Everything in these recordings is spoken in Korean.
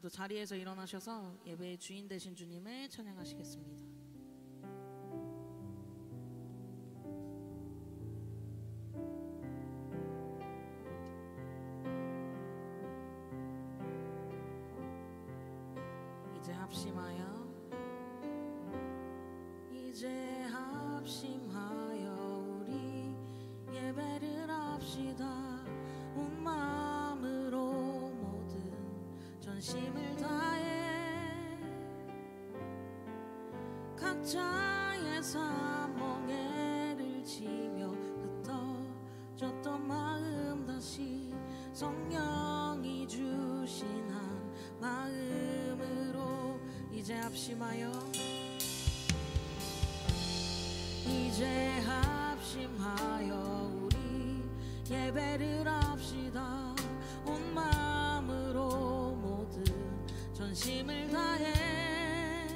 모두 자리에서 일어나셔서 예배의 주인 되신 주님을 찬양하시겠습니다. 이제 합심하여 우리 예배를 합시다. 온 마음으로 모든 전심을 다해 각자의 삶 멍에를 지며 흩어졌던 마음 다시 성령이 주신 한 마음으로 이제 합심하여 우리 예배를 합시다. 온 마음으로 모든 전심을 다해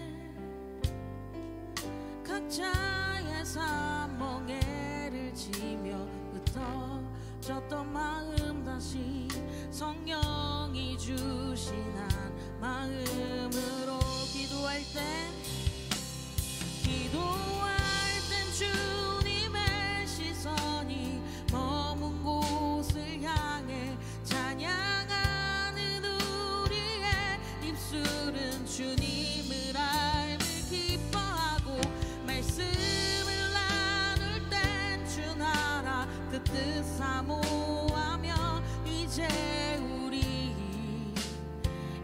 각자의 삶 멍에를 지며 흩어졌던 마음 다시 성령이 주신 한 마음으로 기도할 땐 주님의 시선이 머문 곳을 향해 찬양하는 우리의 입술은 주님을 알며 기뻐하고 말씀을 나눌 땐 주 나라 그 뜻 사모하며 이제 우리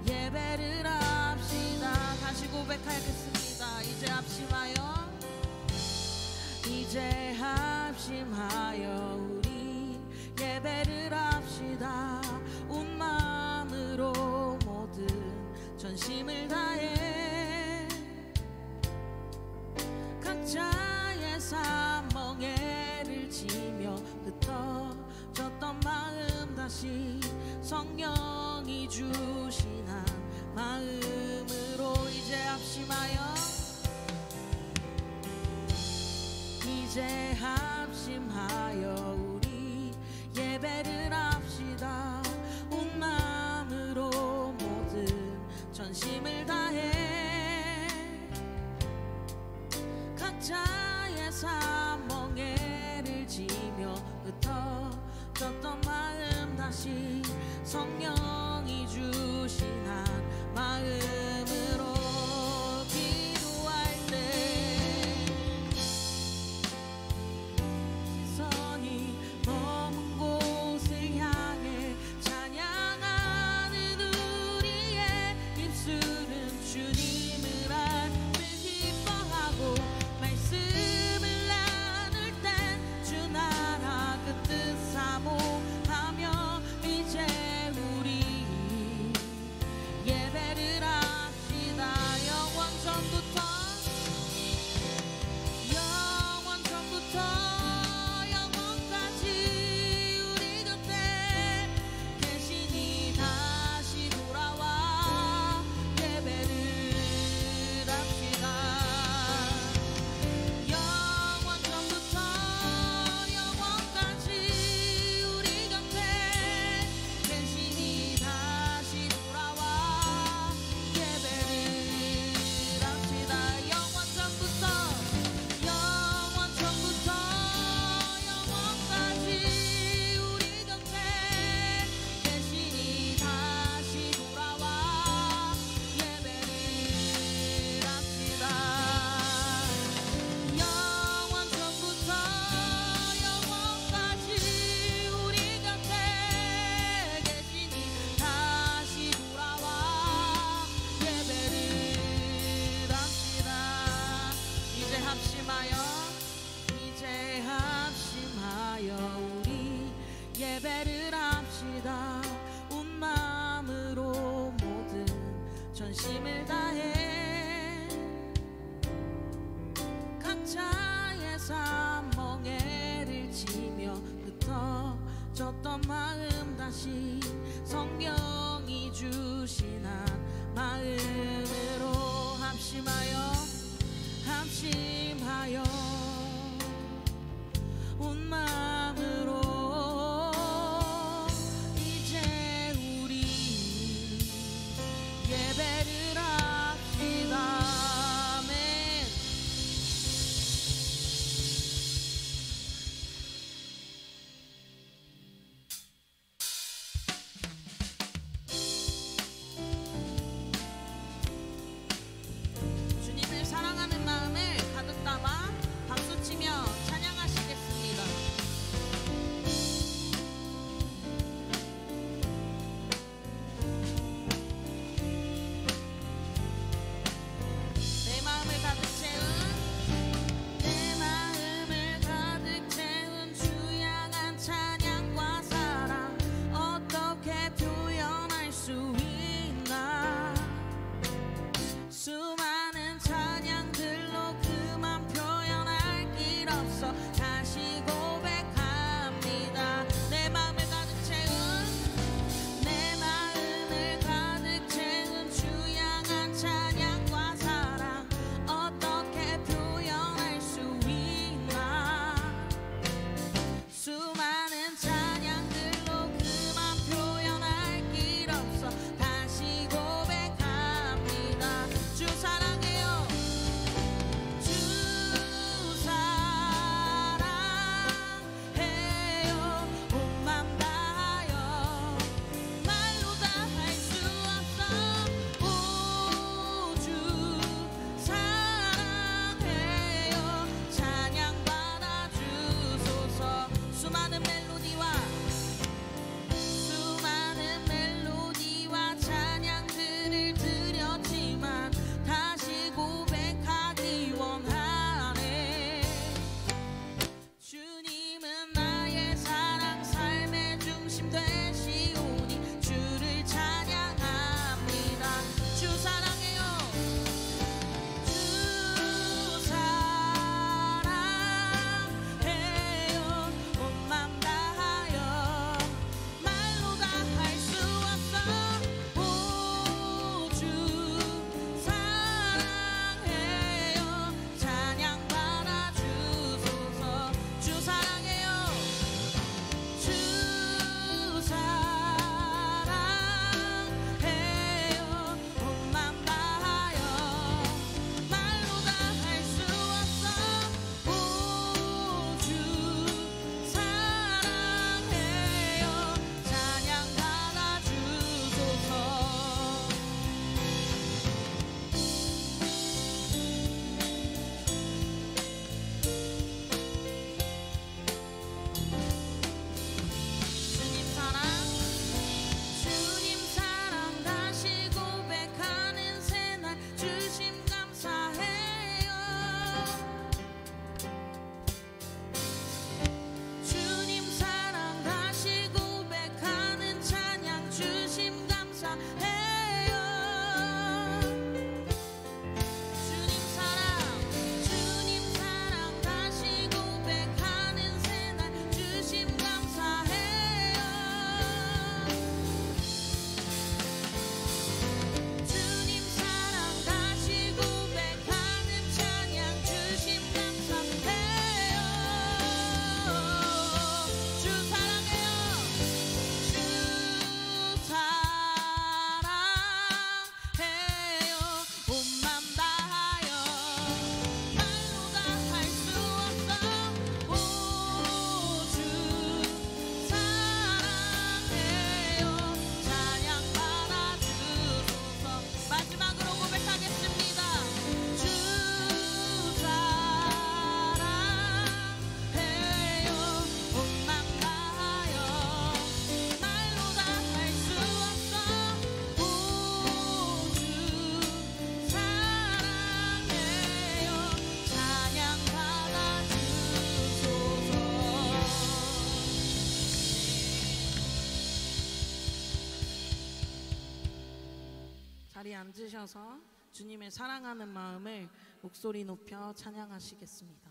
예배를 합시다. 다시 고백하겠습니다. 이제 합심하여 우리 예배를 합시다. 온 마음으로 모든 전심을 다해 각자의 삶 멍에를 지며 흩어졌던 마음 다시 성령이 주신 한 마음으로 이제 합심하여 우리 예배를 합시다. 온 마음으로 모든 전심을 다해 각자의 삶 멍에를 지며 흩어졌던 마음 다시 성령이 주신 한 마음으로 기도할 때 우리 예배를 합시다. 온 마음으로 모든 전심을 다해 각자의 삶 멍에를 지며 흩어졌던 마음 다시 성령이 주신 한 마음으로 합심하여 온 마음으로 이제 우리 자리에 앉으셔서 주님의 사랑하는 마음을 목소리 높여 찬양하시겠습니다.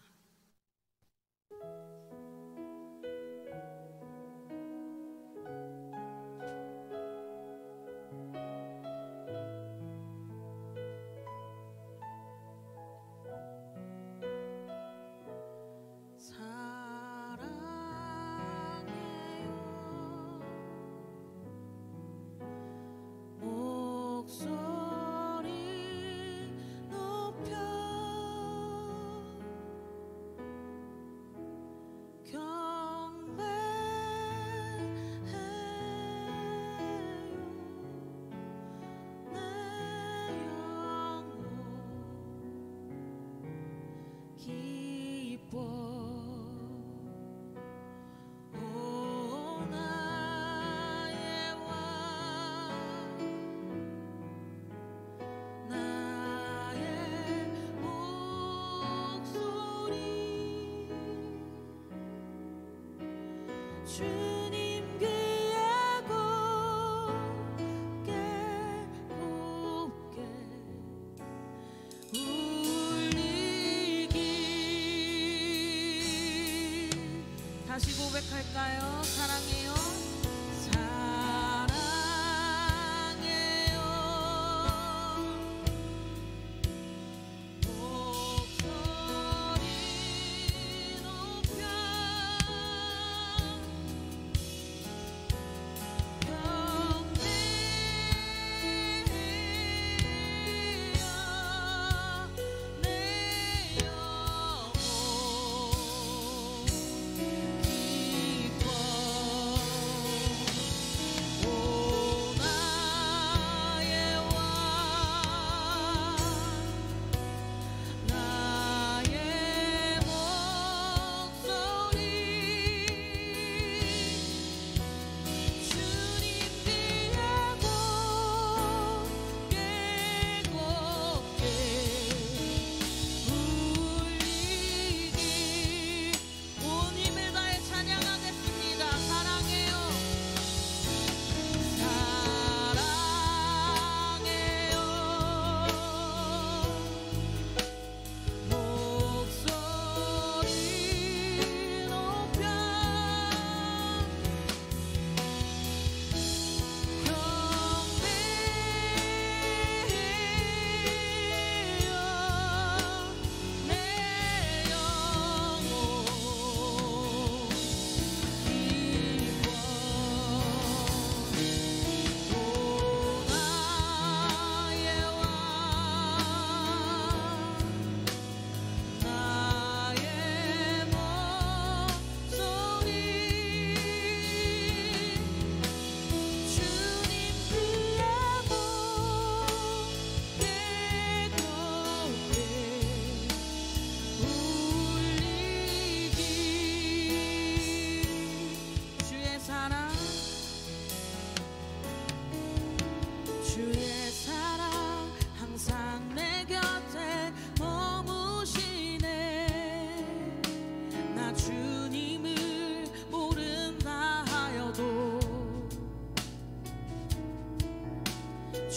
주님 귀에 곱게 울리기. 다시 고백할까요? 사랑해요.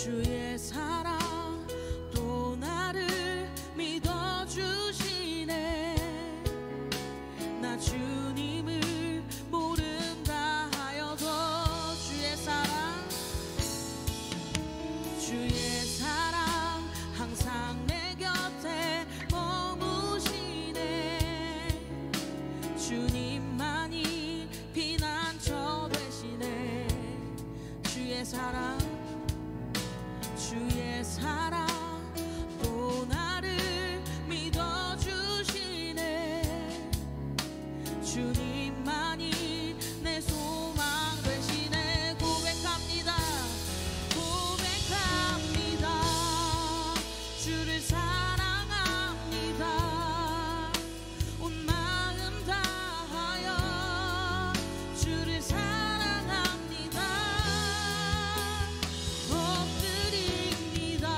주의 사랑 또 나를 믿어주시네. 나 주님을 모른다 하여도 주의 사랑 항상 내 곁에 머무시네. 주님만이 피난처 되시네. 주의 사랑 또 나를 믿어주시네. 주님만이 내 소망 되시네. 고백합니다. 주를 사랑합니다. 온 마음 다하여 주를 사랑합니다. 엎드립니다.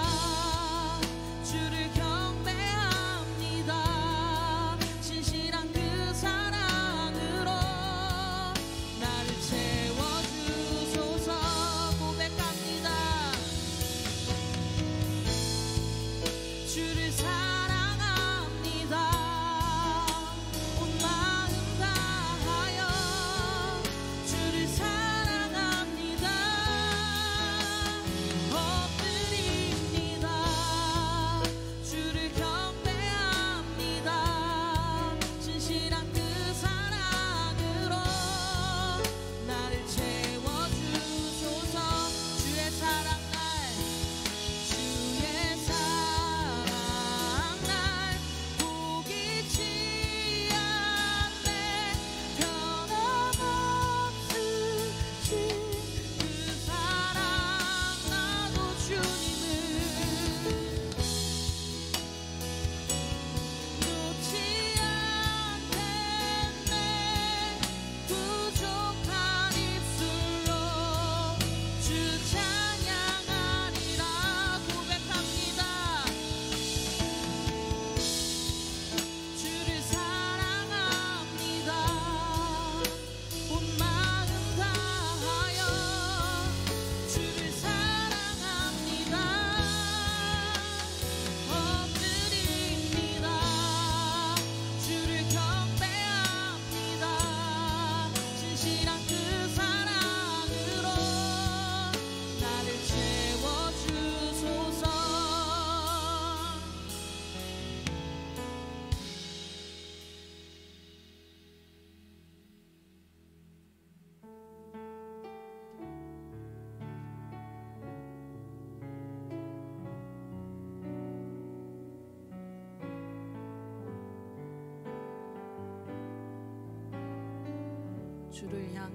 주를 향한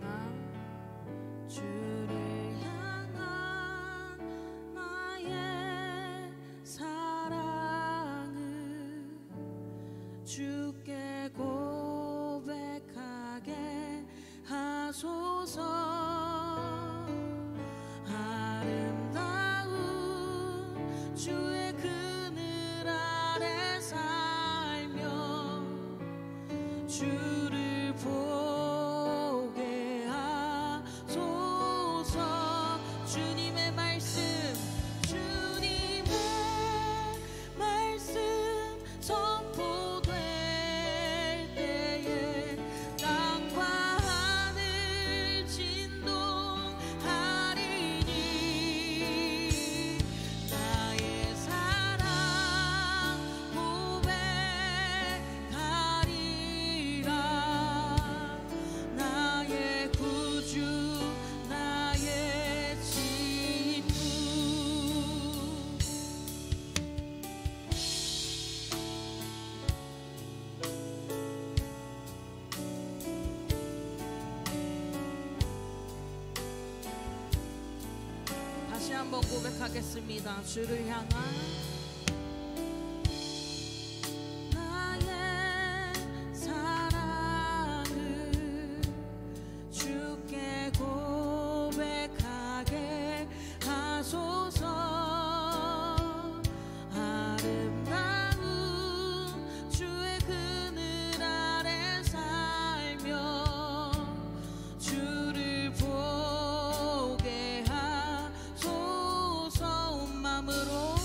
나의 사랑을 주께 고백하게 하소서. 아름다운 주의 그늘 아래 살며 주를 보게 하소서. 주님의 말씀 선포될 때에 땅과 하늘 진동하리니 나의 사랑 고백하리라. 나의 구주 나의 친구. 다시 한번 고백하겠습니다. 주를 향한 나의 사랑을 주께 고백하게 하소서. 아름다운 주의 그늘 아래 살며 주를 보게 하소서. 온 마음으로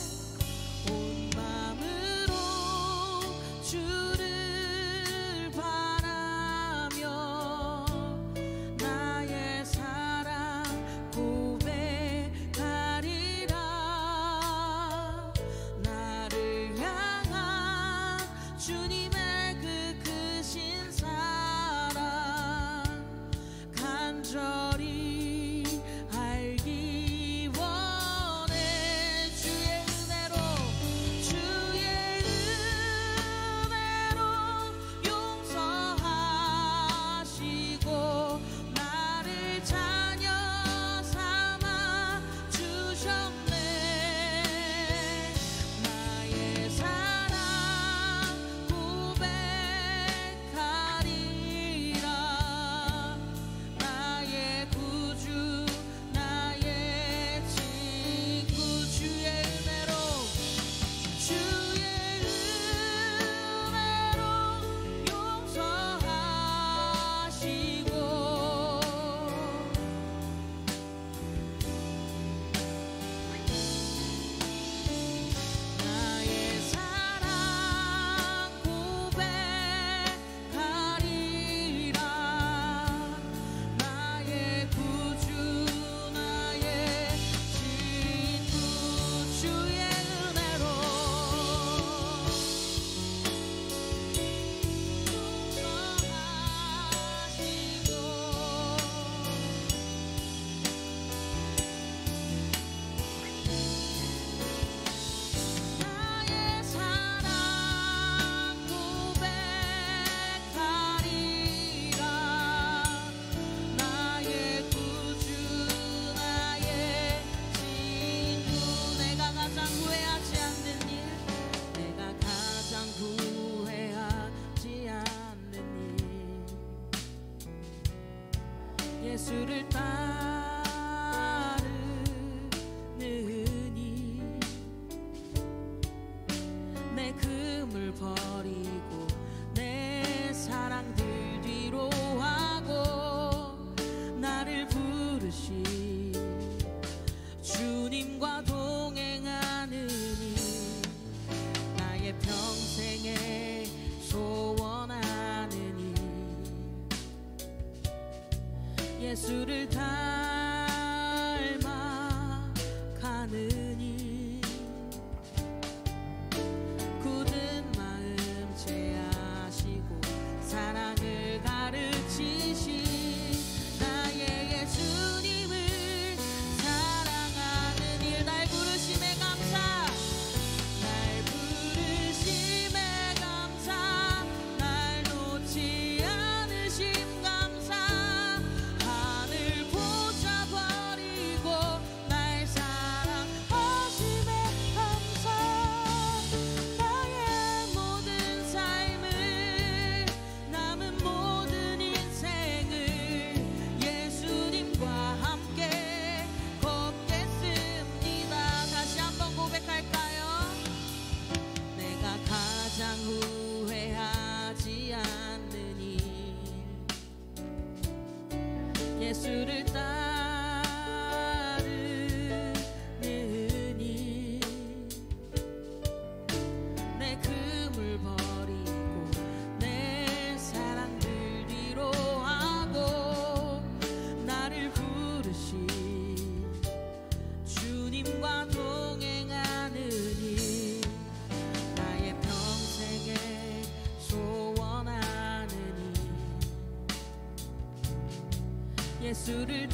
예수를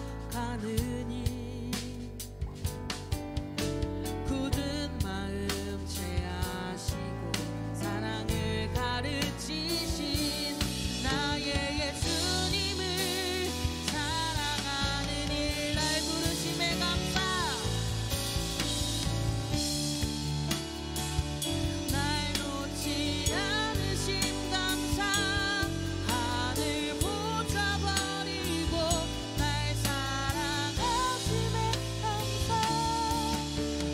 닮아가느니 굳은 마음 채하시고 사랑을 가르치신 나의 예수님을 사랑하는 일 날 부르심에 감사 날 놓지 않으심 감사 하늘 보좌 버리고 날 사랑하심에 감사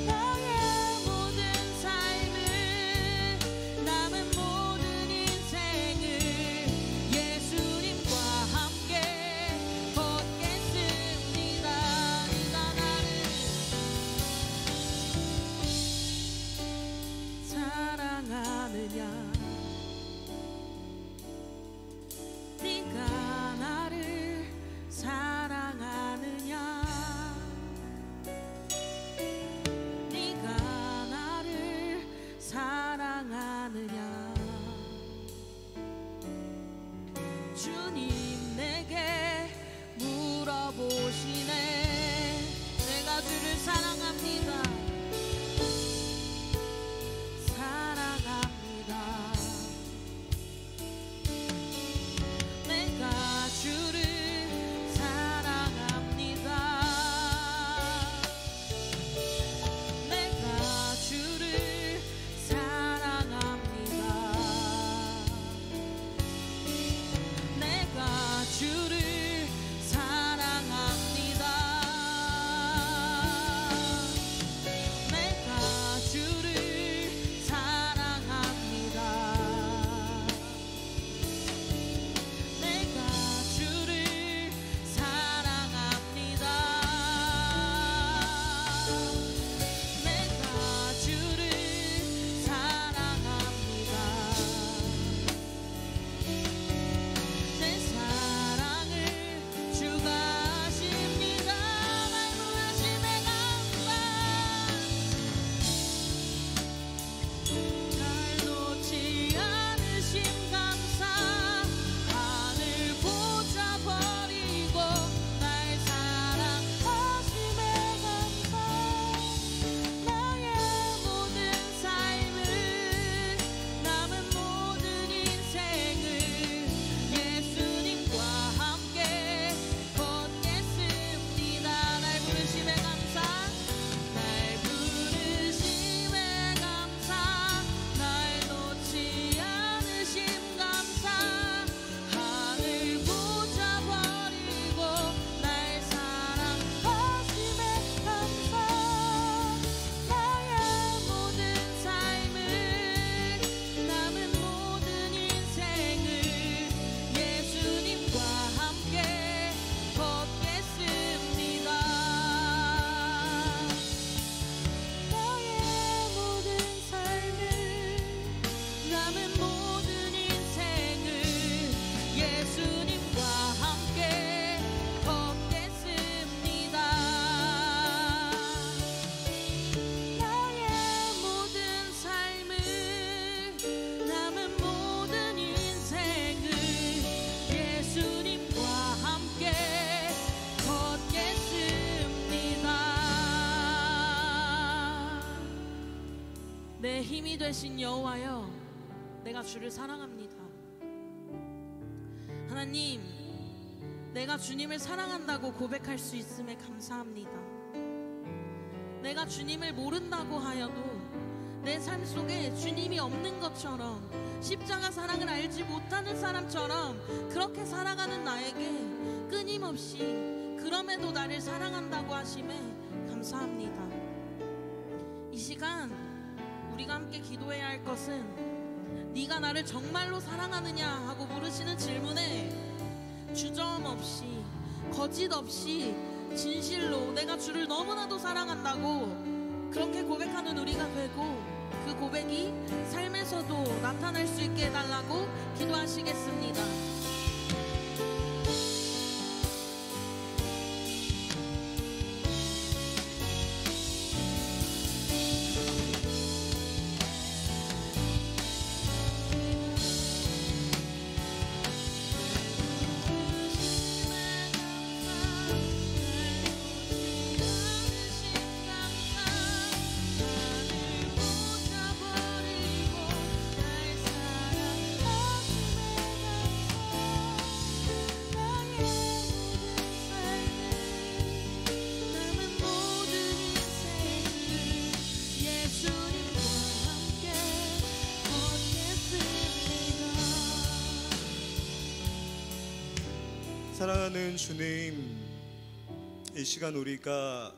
나의 모든 삶을 남은 모든 인생을 예수님과 함께 걷겠습니다. 네가 나를 사랑하느냐 네가 나를 사랑하느냐 네가 나를 사랑하느냐 주님 내게 물어보시네 내가 주를 사랑합니다 사랑합니다 내가 주를 사랑합니다 내가 주를 사랑합니다 내가 주를 사랑합니다 내가 주를 사랑합니다 내가 주를 사랑합니다 내가 주를 사랑합니다 내 사랑을 주가 아십니다 날 부르심에 감사 날 놓지 않으심 감사 하늘 보좌 버리고 날 사랑하심에 감사 나의 모든 삶을 남은 모든 인생을 예수님과 함께 걷겠습니다 날 부르심에 감사 날 부르심에 감사 날 놓지 않으심 감사 하늘 보좌 버리고 날 사랑하심에 감사 나의 모든 삶을 남은 모든 인생을 예수님과 함께 걷겠습니다 나의 모든 삶을 남은 모든 인생을 예수님과 함께 걷겠습니다 나의 모든 삶을 남은 모든 인생을 예수님과 함께 걷겠습니다 내 힘이 되신 여호와여 내가 주를 사랑합니다 하나님 내가 주님을 사랑한다고 고백할 수 있음에 감사합니다 내가 주님을 모른다고 하여도 내 삶 속에 주님이 없는 것처럼 십자가 사랑을 알지 못하는 사람처럼 그렇게 살아가는 나에게 끊임없이 그럼에도 나를 사랑한다고 하심에 감사합니다 이 시간 우리가 함께 기도해야 할 것은 네가 나를 정말로 사랑하느냐 하고 물으시는 질문에 주저함 없이 거짓 없이 진실로 내가 주를 너무나도 사랑한다고 그렇게 고백하는 우리가 되고 그 고백이 삶에서도 나타날 수 있게 해달라고 기도하시겠습니다. 사랑하는 주님, 이 시간 우리가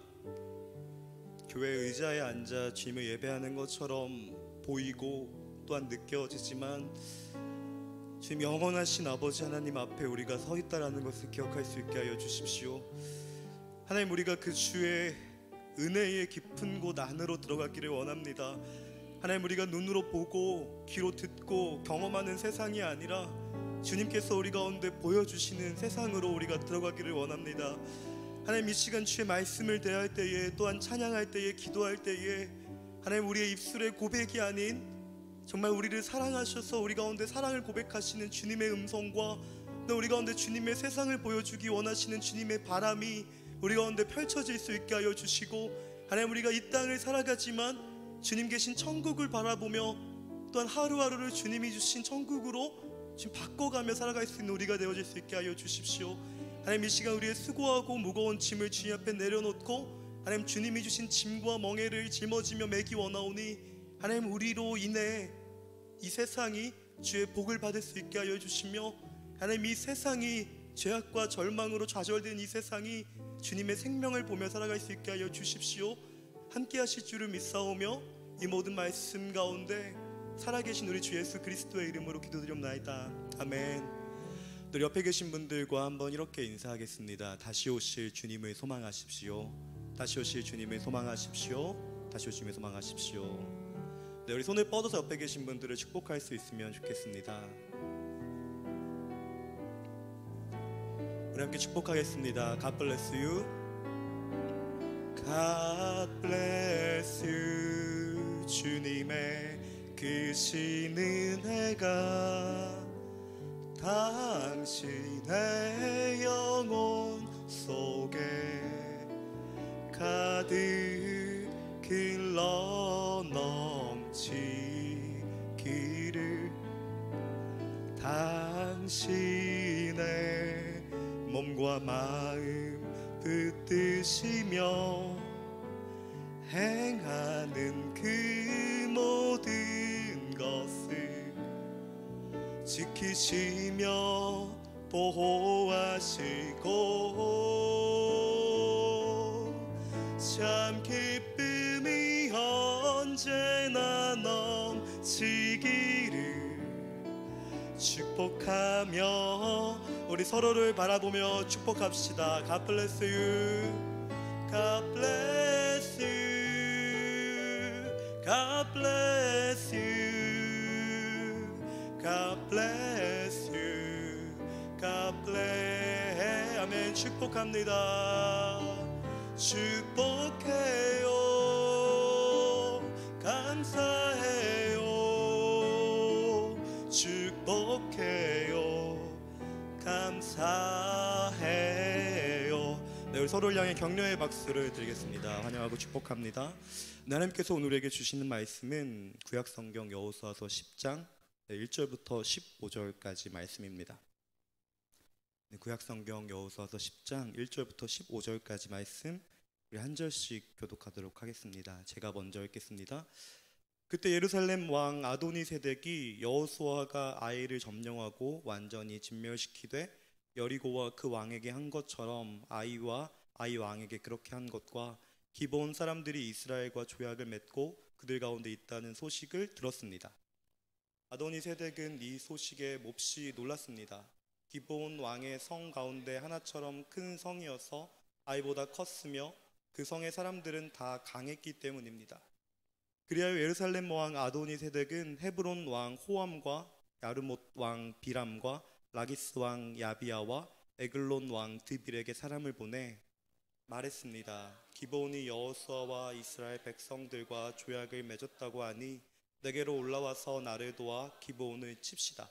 교회 의자에 앉아 주님을 예배하는 것처럼 보이고 또한 느껴지지만 주님, 영원하신 아버지 하나님 앞에 우리가 서 있다라는 것을 기억할 수 있게 하여 주십시오. 하나님, 우리가 그 주의 은혜의 깊은 곳 안으로 들어가기를 원합니다. 하나님, 우리가 눈으로 보고 귀로 듣고 경험하는 세상이 아니라 주님께서 우리 가운데 보여주시는 세상으로 우리가 들어가기를 원합니다. 하나님, 이 시간 주의 말씀을 대할 때에, 또한 찬양할 때에, 기도할 때에 하나님, 우리의 입술의 고백이 아닌 정말 우리를 사랑하셔서 우리 가운데 사랑을 고백하시는 주님의 음성과 또 우리 가운데 주님의 세상을 보여주기 원하시는 주님의 바람이 우리 가운데 펼쳐질 수 있게 하여 주시고, 하나님, 우리가 이 땅을 살아가지만 주님 계신 천국을 바라보며 또한 하루하루를 주님이 주신 천국으로 지금 바꿔가며 살아갈 수 있는 우리가 되어질 수 있게 하여 주십시오. 하나님, 이 시간 우리의 수고하고 무거운 짐을 주님 앞에 내려놓고 하나님, 주님이 주신 짐과 멍에를 짊어지며 매기 원하오니 하나님, 우리로 인해 이 세상이 주의 복을 받을 수 있게 하여 주시며, 하나님, 이 세상이 죄악과 절망으로 좌절된 이 세상이 주님의 생명을 보며 살아갈 수 있게 하여 주십시오. 함께 하실 줄을 믿사오며 이 모든 말씀 가운데 살아계신 우리 주 예수 그리스도의 이름으로 기도드립나이다. 아멘. 또 옆에 계신 분들과 한번 이렇게 인사하겠습니다. 다시 오실 주님을 소망하십시오. 다시 오실 주님을 소망하십시오. 다시 오실 주님을 소망하십시오. 네, 우리 손을 뻗어서 옆에 계신 분들을 축복할 수 있으면 좋겠습니다. 우리 함께 축복하겠습니다. God bless you. God bless you. 주님의 크신 은혜가 당신의 영혼 속에 가득 흘러 넘치기를, 당신의 몸과 마음 붙드시며 행하는 그 모든 것을 지키시며 보호하시고 참 기쁨이 언제나 넘치기를 축복하며 우리 서로를 바라보며 축복합시다. God bless you. God bless you. God bless you. God bless you. God bless. 아멘. 축복합니다. 축복해요. 감사해요. 축복해요. 감사해요. 네, 우리 서로를 향해 격려의 박수를 드리겠습니다. 환영하고 축복합니다. 하나님께서 오늘 우리에게 주시는 말씀은 구약성경 여호수아서 10장 1절부터 15절까지 말씀입니다. 구약성경 여호수아서 10장 1절부터 15절까지 말씀 우리 한 절씩 교독하도록 하겠습니다. 제가 먼저 읽겠습니다. 그때 예루살렘 왕 아도니세덱이 여호수아가 아이를 점령하고 완전히 진멸시키되 여리고와 그 왕에게 한 것처럼 아이와 아이 왕에게 그렇게 한 것과 기브온 사람들이 이스라엘과 조약을 맺고 그들 가운데 있다는 소식을 들었습니다. 아도니세덱은 이 소식에 몹시 놀랐습니다. 기브온 왕의 성 가운데 하나처럼 큰 성이어서 아이보다 컸으며 그 성의 사람들은 다 강했기 때문입니다. 그리하여 예루살렘 왕 아도니세덱은 헤브론 왕 호암과 야르못 왕 비람과 라기스 왕 야비야와 에글론 왕 드빌에게 사람을 보내 말했습니다. 기브온이 여호수아와 이스라엘 백성들과 조약을 맺었다고 하니 내게로 올라와서 나를 도와 기브온을 칩시다.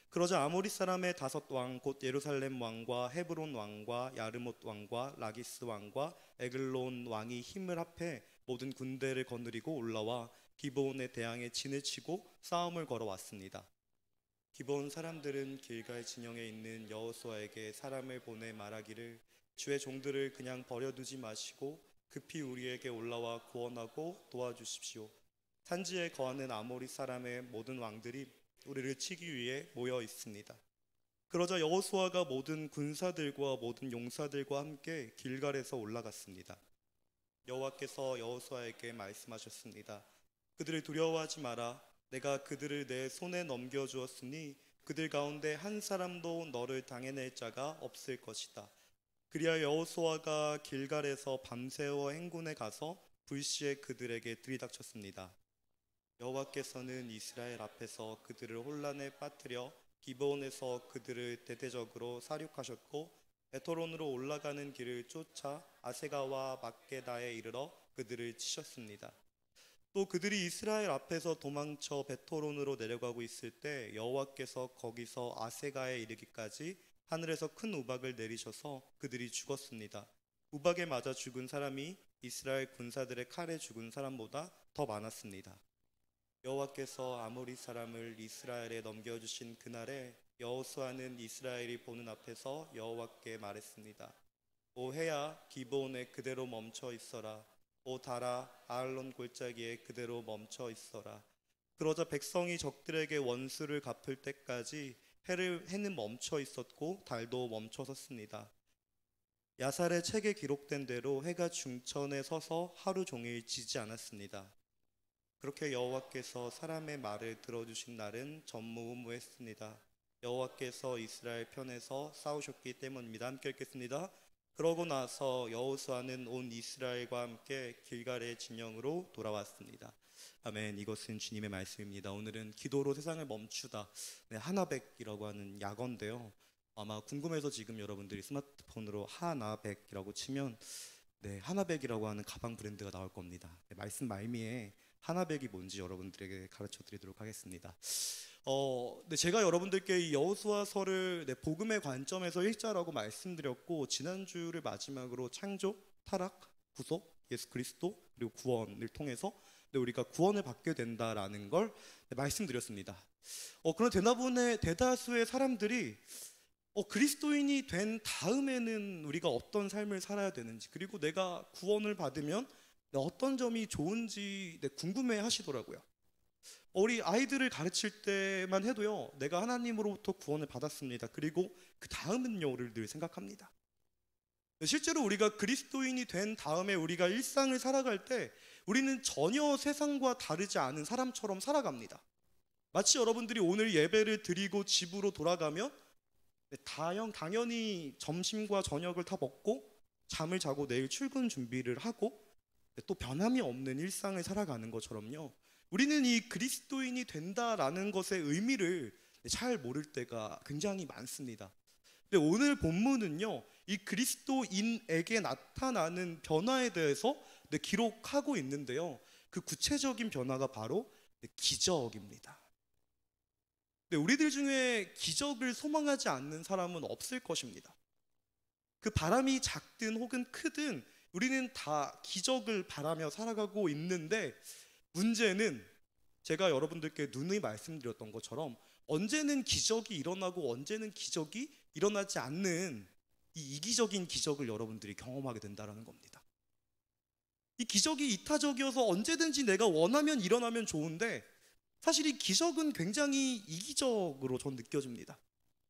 그러자 아모리 사람의 5왕 곧 예루살렘 왕과 헤브론 왕과 야르못 왕과 라기스 왕과 에글론 왕이 힘을 합해 모든 군대를 거느리고 올라와 기브온에 대항해 진을 치고 싸움을 걸어왔습니다. 기브온 사람들은 길갈 진영에 있는 여호수아에게 사람을 보내 말하기를 주의 종들을 그냥 버려두지 마시고 급히 우리에게 올라와 구원하고 도와주십시오. 산지에 거하는 아모리 사람의 모든 왕들이 우리를 치기 위해 모여 있습니다. 그러자 여호수아가 모든 군사들과 모든 용사들과 함께 길갈에서 올라갔습니다. 여호와께서 여호수아에게 말씀하셨습니다. 그들을 두려워하지 마라. 내가 그들을 내 손에 넘겨주었으니 그들 가운데 한 사람도 너를 당해낼 자가 없을 것이다. 그리하여 여호수아가 길갈에서 밤새워 행군에 가서 불시에 그들에게 들이닥쳤습니다. 여호와께서는 이스라엘 앞에서 그들을 혼란에 빠뜨려 기브온에서 그들을 대대적으로 사륙하셨고 베토론으로 올라가는 길을 쫓아 아세가와 막게다에 이르러 그들을 치셨습니다. 또 그들이 이스라엘 앞에서 도망쳐 베토론으로 내려가고 있을 때 여호와께서 거기서 아세가에 이르기까지 하늘에서 큰 우박을 내리셔서 그들이 죽었습니다. 우박에 맞아 죽은 사람이 이스라엘 군사들의 칼에 죽은 사람보다 더 많았습니다. 여호와께서 아모리 사람을 이스라엘에 넘겨주신 그날에 여호수아는 이스라엘이 보는 앞에서 여호와께 말했습니다. 오 해야 기브온에 그대로 멈춰 있어라. 오 달아 아알론 골짜기에 그대로 멈춰 있어라. 그러자 백성이 적들에게 원수를 갚을 때까지 해는 멈춰 있었고 달도 멈춰 섰습니다. 야살의 책에 기록된 대로 해가 중천에 서서 하루 종일 지지 않았습니다. 그렇게 여호와께서 사람의 말을 들어주신 날은 전무후무했습니다. 여호와께서 이스라엘 편에서 싸우셨기 때문입니다. 함께 읽겠습니다. 그러고 나서 여호수아는 온 이스라엘과 함께 길갈의 진영으로 돌아왔습니다. 아멘. 이것은 주님의 말씀입니다. 오늘은 기도로 세상을 멈추다. 하나백이라고 하는 약어인데요. 아마 궁금해서 지금 여러분들이 스마트폰으로 하나백이라고 치면 하나백이라고 하는 가방 브랜드가 나올 겁니다. 말씀 말미에 하나백이 뭔지 여러분들에게 가르쳐 드리도록 하겠습니다. 제가 여러분들께 이 여호수아서를 복음의 관점에서 읽자라고 말씀드렸고, 지난주를 마지막으로 창조, 타락, 구속, 예수 그리스도 그리고 구원을 통해서 우리가 구원을 받게 된다라는 걸 말씀드렸습니다. 그런 대다수의 사람들이 그리스도인이 된 다음에는 우리가 어떤 삶을 살아야 되는지, 그리고 내가 구원을 받으면 어떤 점이 좋은지 궁금해 하시더라고요. 우리 아이들을 가르칠 때만 해도요, 내가 하나님으로부터 구원을 받았습니다. 그리고 그 다음은요를 늘 생각합니다. 실제로 우리가 그리스도인이 된 다음에 우리가 일상을 살아갈 때 우리는 전혀 세상과 다르지 않은 사람처럼 살아갑니다. 마치 여러분들이 오늘 예배를 드리고 집으로 돌아가면 당연히 점심과 저녁을 다 먹고 잠을 자고 내일 출근 준비를 하고 또 변함이 없는 일상을 살아가는 것처럼요, 우리는 이 그리스도인이 된다라는 것의 의미를 잘 모를 때가 굉장히 많습니다. 근데 오늘 본문은요, 이 그리스도인에게 나타나는 변화에 대해서 기록하고 있는데요, 그 구체적인 변화가 바로 기적입니다. 우리들 중에 기적을 소망하지 않는 사람은 없을 것입니다. 그 바람이 작든 혹은 크든 우리는 다 기적을 바라며 살아가고 있는데, 문제는 제가 여러분들께 누누이 말씀드렸던 것처럼 언제는 기적이 일어나고 언제는 기적이 일어나지 않는 이 이기적인 기적을 여러분들이 경험하게 된다는 겁니다. 이 기적이 이타적이어서 언제든지 내가 원하면 일어나면 좋은데, 사실 이 기적은 굉장히 이기적으로 전 느껴집니다.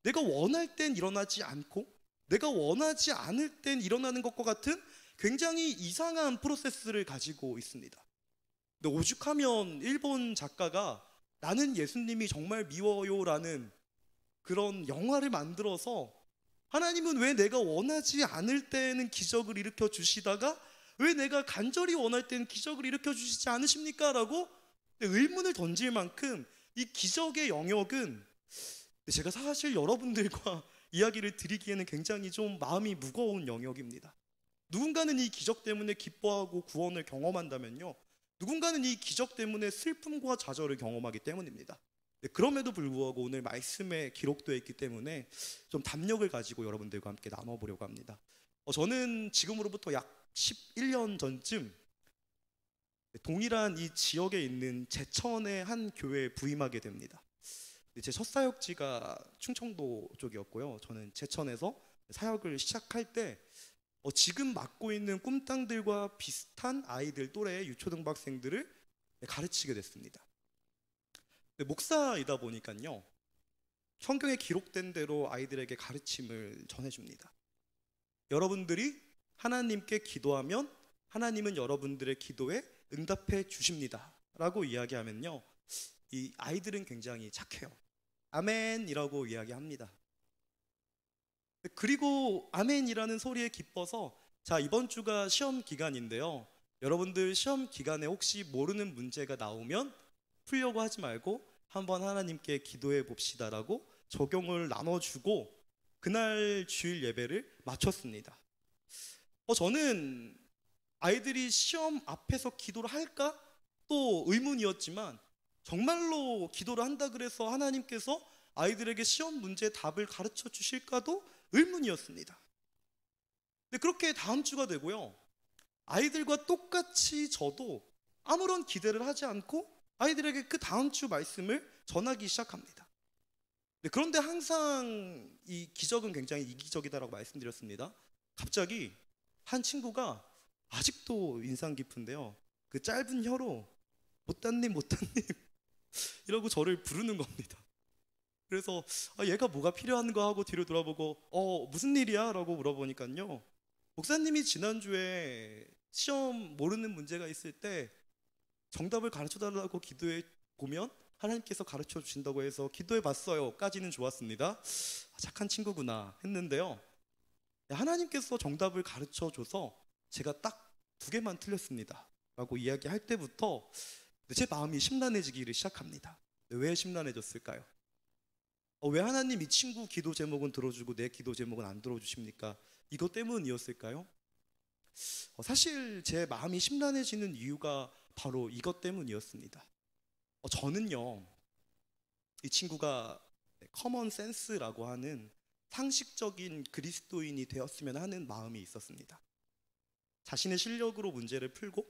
내가 원할 땐 일어나지 않고 내가 원하지 않을 땐 일어나는 것과 같은 굉장히 이상한 프로세스를 가지고 있습니다. 근데 오죽하면 일본 작가가 나는 예수님이 정말 미워요라는 그런 영화를 만들어서 하나님은 왜 내가 원하지 않을 때는 기적을 일으켜 주시다가 왜 내가 간절히 원할 때는 기적을 일으켜 주시지 않으십니까? 라고 의문을 던질 만큼 이 기적의 영역은 제가 사실 여러분들과 이야기를 드리기에는 굉장히 좀 마음이 무거운 영역입니다. 누군가는 이 기적 때문에 기뻐하고 구원을 경험한다면요, 누군가는 이 기적 때문에 슬픔과 좌절을 경험하기 때문입니다. 그럼에도 불구하고 오늘 말씀에 기록되어 있기 때문에 좀 담력을 가지고 여러분들과 함께 나눠보려고 합니다. 저는 지금으로부터 약 11년 전쯤 동일한 이 지역에 있는 제천의 한 교회에 부임하게 됩니다. 제 첫 사역지가 충청도 쪽이었고요, 저는 제천에서 사역을 시작할 때 지금 맡고 있는 꿈땅들과 비슷한 아이들 또래의 유초등학생들을 가르치게 됐습니다. 목사이다 보니까요, 성경에 기록된 대로 아이들에게 가르침을 전해줍니다. 여러분들이 하나님께 기도하면 하나님은 여러분들의 기도에 응답해 주십니다 라고 이야기하면요, 이 아이들은 굉장히 착해요. 아멘이라고 이야기합니다. 그리고 아멘이라는 소리에 기뻐서, 자, 이번 주가 시험 기간인데요, 여러분들 시험 기간에 혹시 모르는 문제가 나오면 풀려고 하지 말고 한번 하나님께 기도해 봅시다라고 적용을 나눠주고 그날 주일 예배를 마쳤습니다. 저는 아이들이 시험 앞에서 기도를 할까? 또 의문이었지만 정말로 기도를 한다 그래서 하나님께서 아이들에게 시험 문제의 답을 가르쳐 주실까도 의문이었습니다. 근데 그렇게 다음 주가 되고요, 아이들과 똑같이 저도 아무런 기대를 하지 않고 아이들에게 그 다음 주 말씀을 전하기 시작합니다. 그런데 항상 이 기적은 굉장히 이기적이다라고 말씀드렸습니다. 갑자기 한 친구가 아직도 인상 깊은데요, 그 짧은 혀로 못다님 이러고 저를 부르는 겁니다. 그래서 얘가 뭐가 필요한가 하고 뒤로 돌아보고 무슨 일이야? 라고 물어보니까요, 목사님이 지난주에 시험 모르는 문제가 있을 때 정답을 가르쳐달라고 기도해 보면 하나님께서 가르쳐 주신다고 해서 기도해 봤어요 까지는 좋았습니다. 착한 친구구나 했는데요, 하나님께서 정답을 가르쳐 줘서 제가 딱 2개만 틀렸습니다 라고 이야기할 때부터 제 마음이 심란해지기를 시작합니다. 왜 심란해졌을까요? 왜 하나님 이 친구 기도 제목은 들어주고 내 기도 제목은 안 들어주십니까? 이것 때문이었을까요? 사실 제 마음이 심란해지는 이유가 바로 이것 때문이었습니다. 저는요, 이 친구가 커먼 센스라고 하는 상식적인 그리스도인이 되었으면 하는 마음이 있었습니다. 자신의 실력으로 문제를 풀고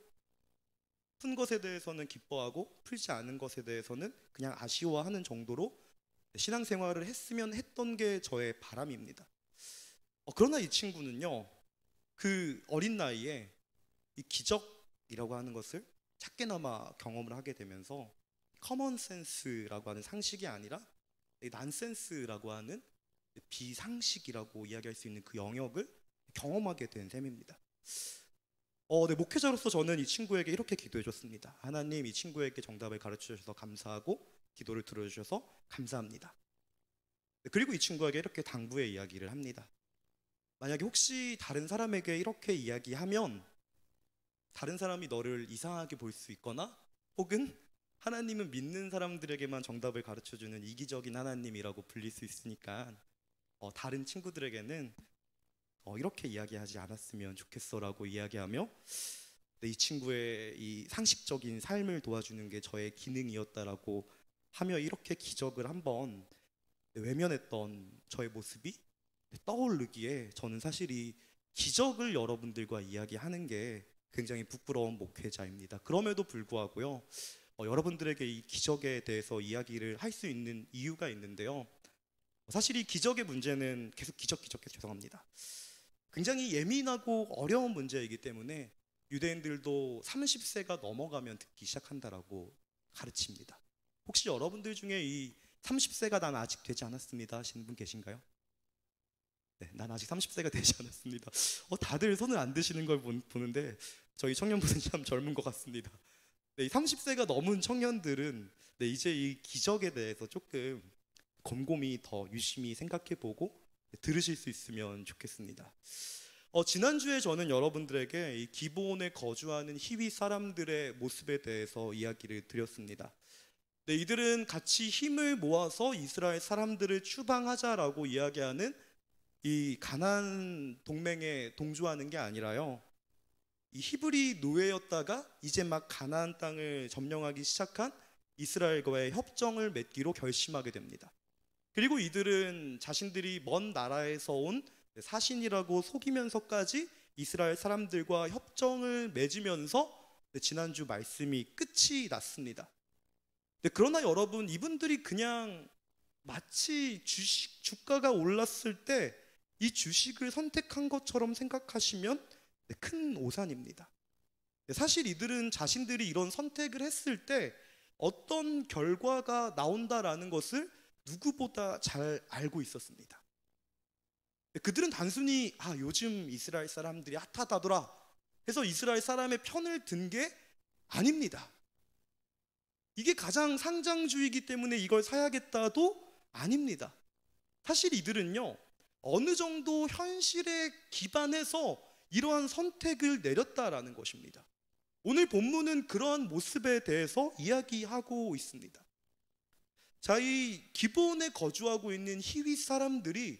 푼 것에 대해서는 기뻐하고 풀지 않은 것에 대해서는 그냥 아쉬워하는 정도로 신앙생활을 했으면 했던 게 저의 바람입니다. 그러나 이 친구는요, 그 어린 나이에 이 기적이라고 하는 것을 작게나마 경험을 하게 되면서 커먼 센스라고 하는 상식이 아니라 난센스라고 하는 비상식이라고 이야기할 수 있는 그 영역을 경험하게 된 셈입니다. 목회자로서 저는 이 친구에게 이렇게 기도해 줬습니다. 하나님, 이 친구에게 정답을 가르쳐 주셔서 감사하고 기도를 들어주셔서 감사합니다. 그리고 이 친구에게 이렇게 당부의 이야기를 합니다. 만약에 혹시 다른 사람에게 이렇게 이야기하면 다른 사람이 너를 이상하게 볼 수 있거나 혹은 하나님은 믿는 사람들에게만 정답을 가르쳐주는 이기적인 하나님이라고 불릴 수 있으니까 다른 친구들에게는 이렇게 이야기하지 않았으면 좋겠어라고 이야기하며 이 친구의 이 상식적인 삶을 도와주는 게 저의 기능이었다라고 하며 이렇게 기적을 한번 외면했던 저의 모습이 떠오르기에 저는 사실 이 기적을 여러분들과 이야기하는 게 굉장히 부끄러운 목회자입니다. 그럼에도 불구하고요, 여러분들에게 이 기적에 대해서 이야기를 할 수 있는 이유가 있는데요, 사실 이 기적의 문제는 계속 기적해서 죄송합니다. 굉장히 예민하고 어려운 문제이기 때문에 유대인들도 30세가 넘어가면 듣기 시작한다라고 가르칩니다. 혹시 여러분들 중에 이 30세가 난 아직 되지 않았습니다 하시는 분 계신가요? 네, 난 아직 30세가 되지 않았습니다. 다들 손을 안 드시는 걸 보는데 저희 청년분은 참 젊은 것 같습니다. 네, 이 30세가 넘은 청년들은 이제 이 기적에 대해서 조금 곰곰이 더 유심히 생각해보고 들으실 수 있으면 좋겠습니다. 지난주에 저는 여러분들에게 이 기브온에 거주하는 히위 사람들의 모습에 대해서 이야기를 드렸습니다. 네, 이들은 같이 힘을 모아서 이스라엘 사람들을 추방하자라고 이야기하는 이 가나안 동맹에 동조하는 게 아니라요, 이 히브리 노예였다가 이제 막 가나안 땅을 점령하기 시작한 이스라엘과의 협정을 맺기로 결심하게 됩니다. 그리고 이들은 자신들이 먼 나라에서 온 사신이라고 속이면서까지 이스라엘 사람들과 협정을 맺으면서 지난주 말씀이 끝이 났습니다. 그러나 여러분, 이분들이 그냥 마치 주가가 올랐을 때 이 주식을 선택한 것처럼 생각하시면 큰 오산입니다. 사실 이들은 자신들이 이런 선택을 했을 때 어떤 결과가 나온다라는 것을 누구보다 잘 알고 있었습니다. 그들은 단순히 요즘 이스라엘 사람들이 핫하다더라 해서 이스라엘 사람의 편을 든 게 아닙니다. 이게 가장 상장주의이기 때문에 이걸 사야겠다도 아닙니다. 사실 이들은요, 어느 정도 현실에 기반해서 이러한 선택을 내렸다라는 것입니다. 오늘 본문은 그러한 모습에 대해서 이야기하고 있습니다. 자, 이 기브온에 거주하고 있는 히윗 사람들이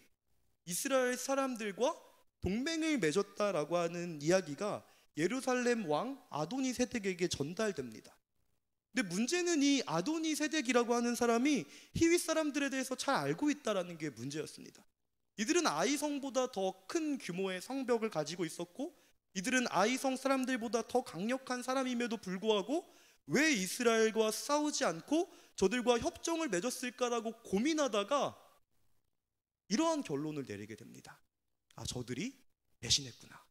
이스라엘 사람들과 동맹을 맺었다라고 하는 이야기가 예루살렘 왕 아도니세덱에게 전달됩니다. 근데 문제는 이 아도니세덱이라고 하는 사람이 히윗 사람들에 대해서 잘 알고 있다라는 게 문제였습니다. 이들은 아이성보다 더 큰 규모의 성벽을 가지고 있었고, 이들은 아이성 사람들보다 더 강력한 사람임에도 불구하고 왜 이스라엘과 싸우지 않고 저들과 협정을 맺었을까라고 고민하다가 이러한 결론을 내리게 됩니다. 저들이 배신했구나.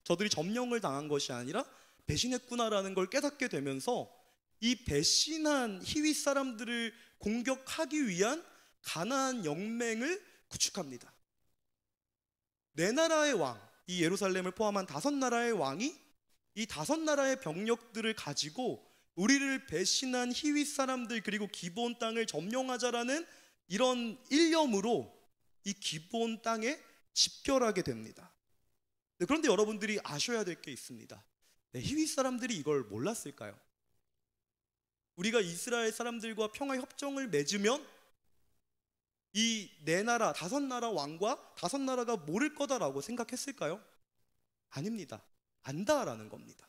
저들이 점령을 당한 것이 아니라 배신했구나라는 걸 깨닫게 되면서 이 배신한 히윗 사람들을 공격하기 위한 가나안 영맹을 구축합니다. 네 나라의 왕, 이 예루살렘을 포함한 5나라의 왕이 이 5나라의 병력들을 가지고 우리를 배신한 히윗 사람들 그리고 기브온 땅을 점령하자라는 이런 일념으로 이 기브온 땅에 집결하게 됩니다. 그런데 여러분들이 아셔야 될 게 있습니다. 히윗 사람들이 이걸 몰랐을까요? 우리가 이스라엘 사람들과 평화 협정을 맺으면 이 4나라, 5나라 왕과 5나라가 모를 거다라고 생각했을까요? 아닙니다. 안다라는 겁니다.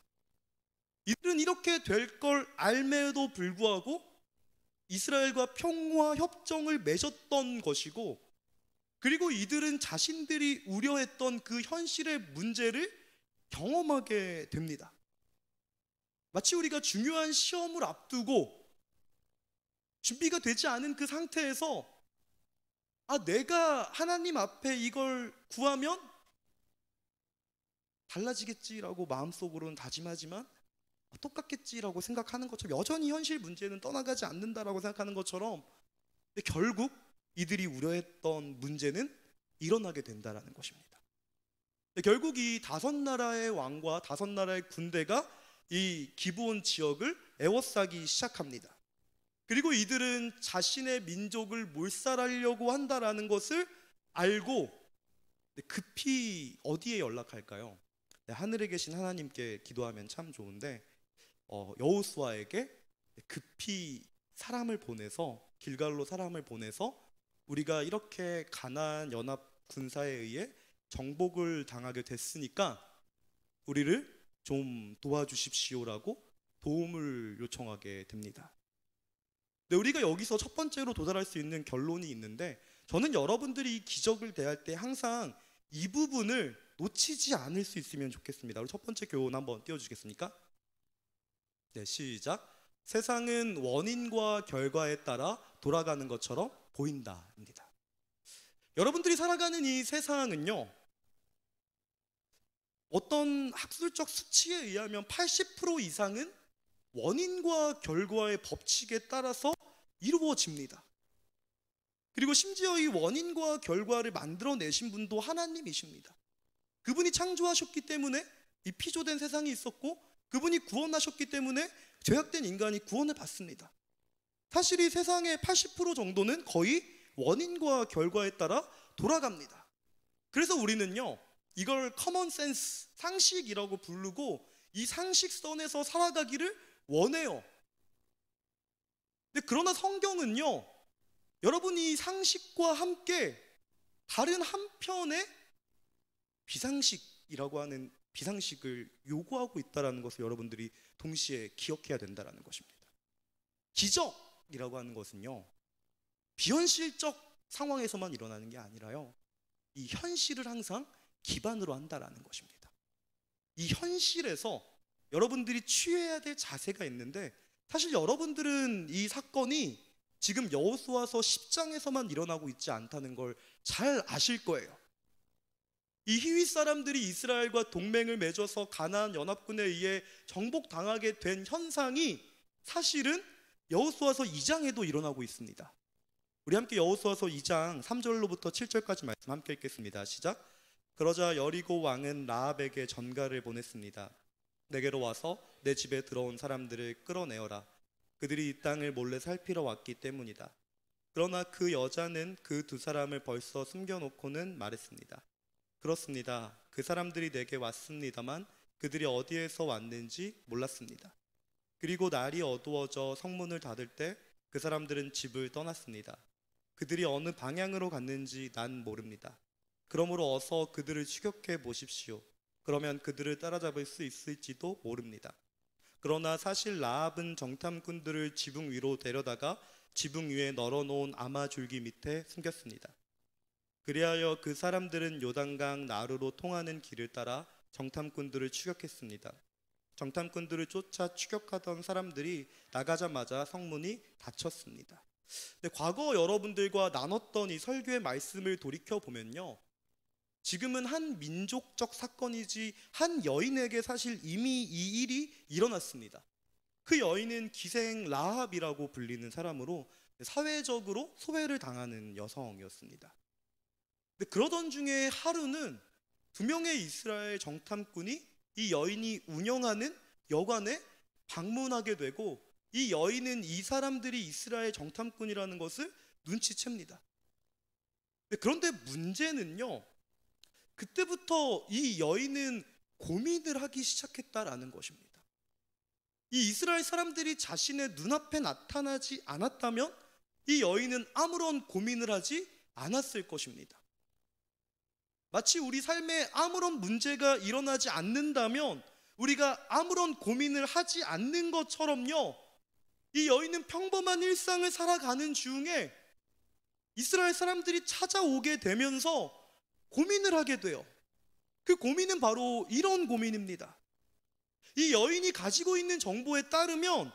이들은 이렇게 될 걸 알매도 불구하고 이스라엘과 평화 협정을 맺었던 것이고, 그리고 이들은 자신들이 우려했던 그 현실의 문제를 경험하게 됩니다. 마치 우리가 중요한 시험을 앞두고 준비가 되지 않은 그 상태에서 내가 하나님 앞에 이걸 구하면 달라지겠지라고 마음속으로는 다짐하지만 똑같겠지라고 생각하는 것처럼, 여전히 현실 문제는 떠나가지 않는다라고 생각하는 것처럼, 결국 이들이 우려했던 문제는 일어나게 된다라는 것입니다. 결국 이 5나라의 왕과 5나라의 군대가 이 기브온 지역을 에워싸기 시작합니다. 그리고 이들은 자신의 민족을 몰살하려고 한다라는 것을 알고 급히 어디에 연락할까요? 하늘에 계신 하나님께 기도하면 참 좋은데, 여호수아에게 급히 사람을 보내서, 길갈로 사람을 보내서 우리가 이렇게 가나안 연합 군사에 의해 정복을 당하게 됐으니까 우리를 좀 도와주십시오라고 도움을 요청하게 됩니다. 근데 우리가 여기서 첫 번째로 도달할 수 있는 결론이 있는데, 저는 여러분들이 이 기적을 대할 때 항상 이 부분을 놓치지 않을 수 있으면 좋겠습니다. 우리 첫 번째 교훈 한번 띄워주시겠습니까? 네, 시작. 세상은 원인과 결과에 따라 돌아가는 것처럼 보인다입니다. 여러분들이 살아가는 이 세상은요, 어떤 학술적 수치에 의하면 80% 이상은 원인과 결과의 법칙에 따라서 이루어집니다. 그리고 심지어 이 원인과 결과를 만들어내신 분도 하나님이십니다. 그분이 창조하셨기 때문에 이 피조된 세상이 있었고, 그분이 구원하셨기 때문에 죄악된 인간이 구원을 받습니다. 사실 이 세상의 80% 정도는 거의 원인과 결과에 따라 돌아갑니다. 그래서 우리는요, 이걸 커먼 센스, 상식이라고 부르고 이 상식선에서 살아가기를 원해요. 근데 그러나 성경은요, 여러분이 이 상식과 함께 다른 한편의 비상식이라고 하는 비상식을 요구하고 있다는 것을 여러분들이 동시에 기억해야 된다는 것입니다. 기적이라고 하는 것은요, 비현실적 상황에서만 일어나는 게 아니라요, 이 현실을 항상 기반으로 한다는 것입니다. 이 현실에서 여러분들이 취해야 될 자세가 있는데, 사실 여러분들은 이 사건이 지금 여호수아서 10장에서만 일어나고 있지 않다는 걸 잘 아실 거예요. 이 히윗 사람들이 이스라엘과 동맹을 맺어서 가나안 연합군에 의해 정복당하게 된 현상이 사실은 여호수아서 2장에도 일어나고 있습니다. 우리 함께 여호수아서 2장 3절로부터 7절까지 말씀 함께 읽겠습니다. 시작. 그러자 여리고 왕은 라합에게 전가를 보냈습니다. 내게로 와서 내 집에 들어온 사람들을 끌어내어라. 그들이 이 땅을 몰래 살피러 왔기 때문이다. 그러나 그 여자는 그 두 사람을 벌써 숨겨놓고는 말했습니다. 그렇습니다. 그 사람들이 내게 왔습니다만 그들이 어디에서 왔는지 몰랐습니다. 그리고 날이 어두워져 성문을 닫을 때 그 사람들은 집을 떠났습니다. 그들이 어느 방향으로 갔는지 난 모릅니다. 그러므로 어서 그들을 추격해 보십시오. 그러면 그들을 따라잡을 수 있을지도 모릅니다. 그러나 사실 라합은 정탐꾼들을 지붕 위로 데려다가 지붕 위에 널어놓은 아마 줄기 밑에 숨겼습니다. 그리하여 그 사람들은 요단강 나루로 통하는 길을 따라 정탐꾼들을 추격했습니다. 정탐꾼들을 쫓아 추격하던 사람들이 나가자마자 성문이 닫혔습니다. 근데 과거 여러분들과 나눴던 이 설교의 말씀을 돌이켜 보면요, 지금은 한 민족적 사건이지 한 여인에게 사실 이미 이 일이 일어났습니다. 그 여인은 기생 라합이라고 불리는 사람으로 사회적으로 소외를 당하는 여성이었습니다. 근데 그러던 중에 하루는 두 명의 이스라엘 정탐꾼이 이 여인이 운영하는 여관에 방문하게 되고, 이 여인은 이 사람들이 이스라엘 정탐꾼이라는 것을 눈치챕니다. 그런데 문제는요, 그때부터 이 여인은 고민을 하기 시작했다라는 것입니다. 이 이스라엘 사람들이 자신의 눈앞에 나타나지 않았다면 이 여인은 아무런 고민을 하지 않았을 것입니다. 마치 우리 삶에 아무런 문제가 일어나지 않는다면 우리가 아무런 고민을 하지 않는 것처럼요, 이 여인은 평범한 일상을 살아가는 중에 이스라엘 사람들이 찾아오게 되면서 고민을 하게 돼요. 그 고민은 바로 이런 고민입니다. 이 여인이 가지고 있는 정보에 따르면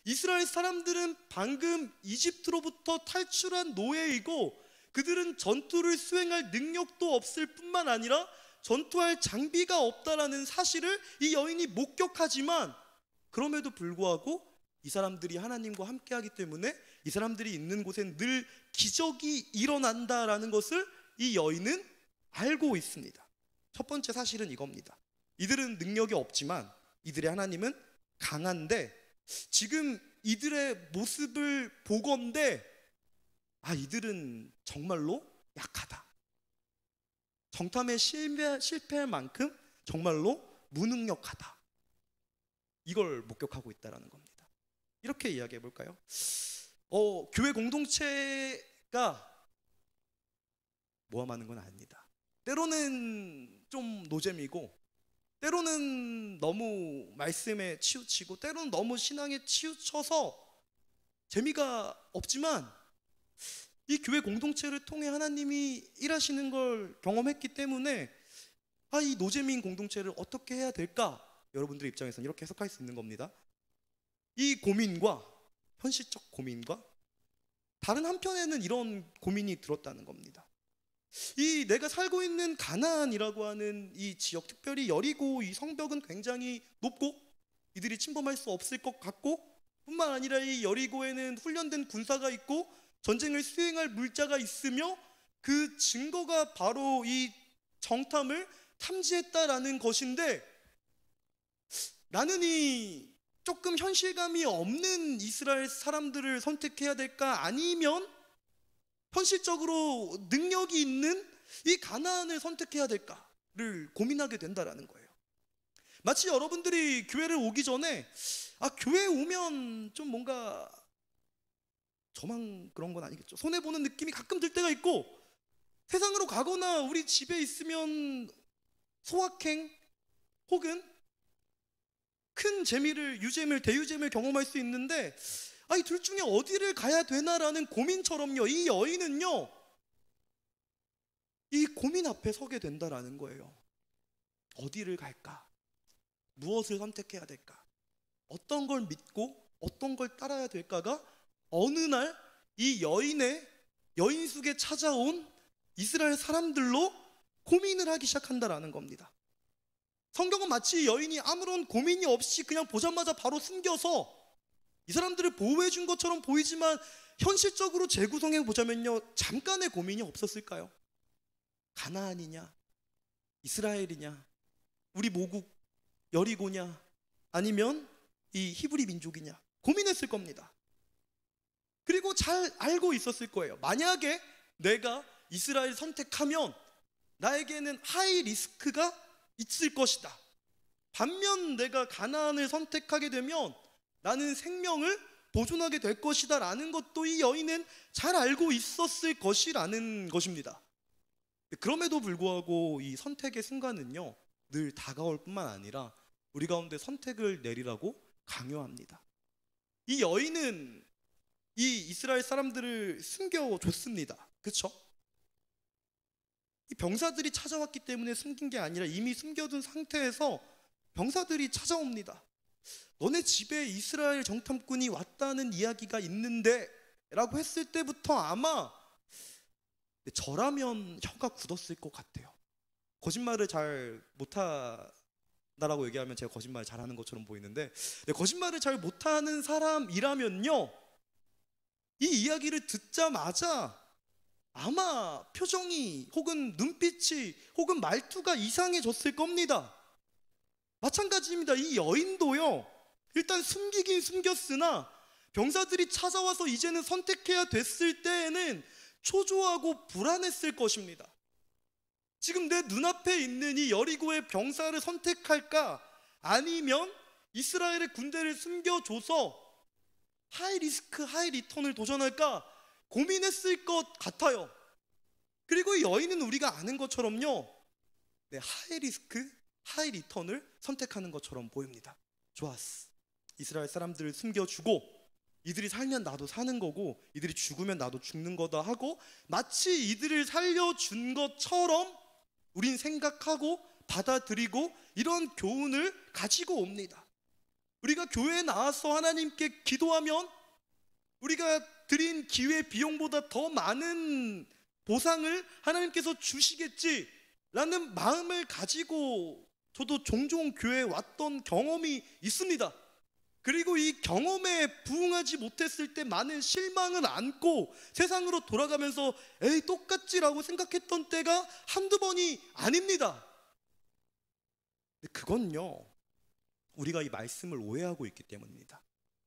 이스라엘 사람들은 방금 이집트로부터 탈출한 노예이고, 그들은 전투를 수행할 능력도 없을 뿐만 아니라 전투할 장비가 없다라는 사실을 이 여인이 목격하지만, 그럼에도 불구하고 이 사람들이 하나님과 함께하기 때문에 이 사람들이 있는 곳엔 늘 기적이 일어난다라는 것을 이 여인은 알고 있습니다. 첫 번째 사실은 이겁니다. 이들은 능력이 없지만 이들의 하나님은 강한데, 지금 이들의 모습을 보건대 이들은 정말로 약하다. 정탐에 실패할 만큼 정말로 무능력하다. 이걸 목격하고 있다는 겁니다. 이렇게 이야기해 볼까요? 교회 공동체가 모함하는 건 아닙니다. 때로는 좀 노잼이고, 때로는 너무 말씀에 치우치고, 때로는 너무 신앙에 치우쳐서 재미가 없지만, 이 교회 공동체를 통해 하나님이 일하시는 걸 경험했기 때문에 이 노잼인 공동체를 어떻게 해야 될까? 여러분들의 입장에서는 이렇게 해석할 수 있는 겁니다. 이 고민과, 현실적 고민과 다른 한편에는 이런 고민이 들었다는 겁니다. 이 내가 살고 있는 가나안이라고 하는 이 지역, 특별히 여리고 이 성벽은 굉장히 높고 이들이 침범할 수 없을 것 같고, 뿐만 아니라 이 여리고에는 훈련된 군사가 있고 전쟁을 수행할 물자가 있으며, 그 증거가 바로 이 정탐을 탐지했다라는 것인데, 나는 이 조금 현실감이 없는 이스라엘 사람들을 선택해야 될까, 아니면 현실적으로 능력이 있는 이 가나안을 선택해야 될까를 고민하게 된다라는 거예요. 마치 여러분들이 교회를 오기 전에 교회에 오면 좀 뭔가, 저만 그런 건 아니겠죠, 손해보는 느낌이 가끔 들 때가 있고, 세상으로 가거나 우리 집에 있으면 소확행 혹은 큰 재미를, 유잼을, 대유잼을 경험할 수 있는데, 이 둘 중에 어디를 가야 되나라는 고민처럼요, 이 여인은요 이 고민 앞에 서게 된다라는 거예요. 어디를 갈까? 무엇을 선택해야 될까? 어떤 걸 믿고 어떤 걸 따라야 될까가 어느 날 이 여인 속에 찾아온 이스라엘 사람들로 고민을 하기 시작한다라는 겁니다. 성경은 마치 여인이 아무런 고민이 없이 그냥 보자마자 바로 숨겨서 이 사람들을 보호해 준 것처럼 보이지만, 현실적으로 재구성해 보자면요, 잠깐의 고민이 없었을까요? 가나안이냐, 이스라엘이냐, 우리 모국 여리고냐, 아니면 이 히브리 민족이냐 고민했을 겁니다. 그리고 잘 알고 있었을 거예요. 만약에 내가 이스라엘 선택하면 나에게는 하이 리스크가 있을 것이다. 반면 내가 가나안을 선택하게 되면 나는 생명을 보존하게 될 것이다 라는 것도 이 여인은 잘 알고 있었을 것이라는 것입니다. 그럼에도 불구하고 이 선택의 순간은요, 늘 다가올 뿐만 아니라 우리 가운데 선택을 내리라고 강요합니다. 이 여인은 이 이스라엘 사람들을 숨겨줬습니다. 그렇죠? 이 병사들이 찾아왔기 때문에 숨긴 게 아니라 이미 숨겨둔 상태에서 병사들이 찾아옵니다. 너네 집에 이스라엘 정탐꾼이 왔다는 이야기가 있는데 라고 했을 때부터 아마 저라면 혀가 굳었을 것 같아요. 거짓말을 잘 못한다라고 얘기하면 제가 거짓말 잘하는 것처럼 보이는데, 거짓말을 잘 못하는 사람이라면요, 이 이야기를 듣자마자 아마 표정이 혹은 눈빛이 혹은 말투가 이상해졌을 겁니다. 마찬가지입니다. 이 여인도요, 일단 숨기긴 숨겼으나 병사들이 찾아와서 이제는 선택해야 됐을 때에는 초조하고 불안했을 것입니다. 지금 내 눈앞에 있는 이 여리고의 병사를 선택할까, 아니면 이스라엘의 군대를 숨겨줘서 하이 리스크 하이 리턴을 도전할까 고민했을 것 같아요. 그리고 이 여인은 우리가 아는 것처럼요, 하이 리스크 하이 리턴을 선택하는 것처럼 보입니다. 좋았어. 이스라엘 사람들을 숨겨주고 이들이 살면 나도 사는 거고 이들이 죽으면 나도 죽는 거다 하고 마치 이들을 살려준 것처럼 우린 생각하고 받아들이고 이런 교훈을 가지고 옵니다. 우리가 교회에 나와서 하나님께 기도하면 우리가 드린 기회 비용보다 더 많은 보상을 하나님께서 주시겠지라는 마음을 가지고 저도 종종 교회에 왔던 경험이 있습니다. 그리고 이 경험에 부응하지 못했을 때 많은 실망을 안고 세상으로 돌아가면서 에이 똑같지라고 생각했던 때가 한두 번이 아닙니다. 근데 그건요, 우리가 이 말씀을 오해하고 있기 때문입니다.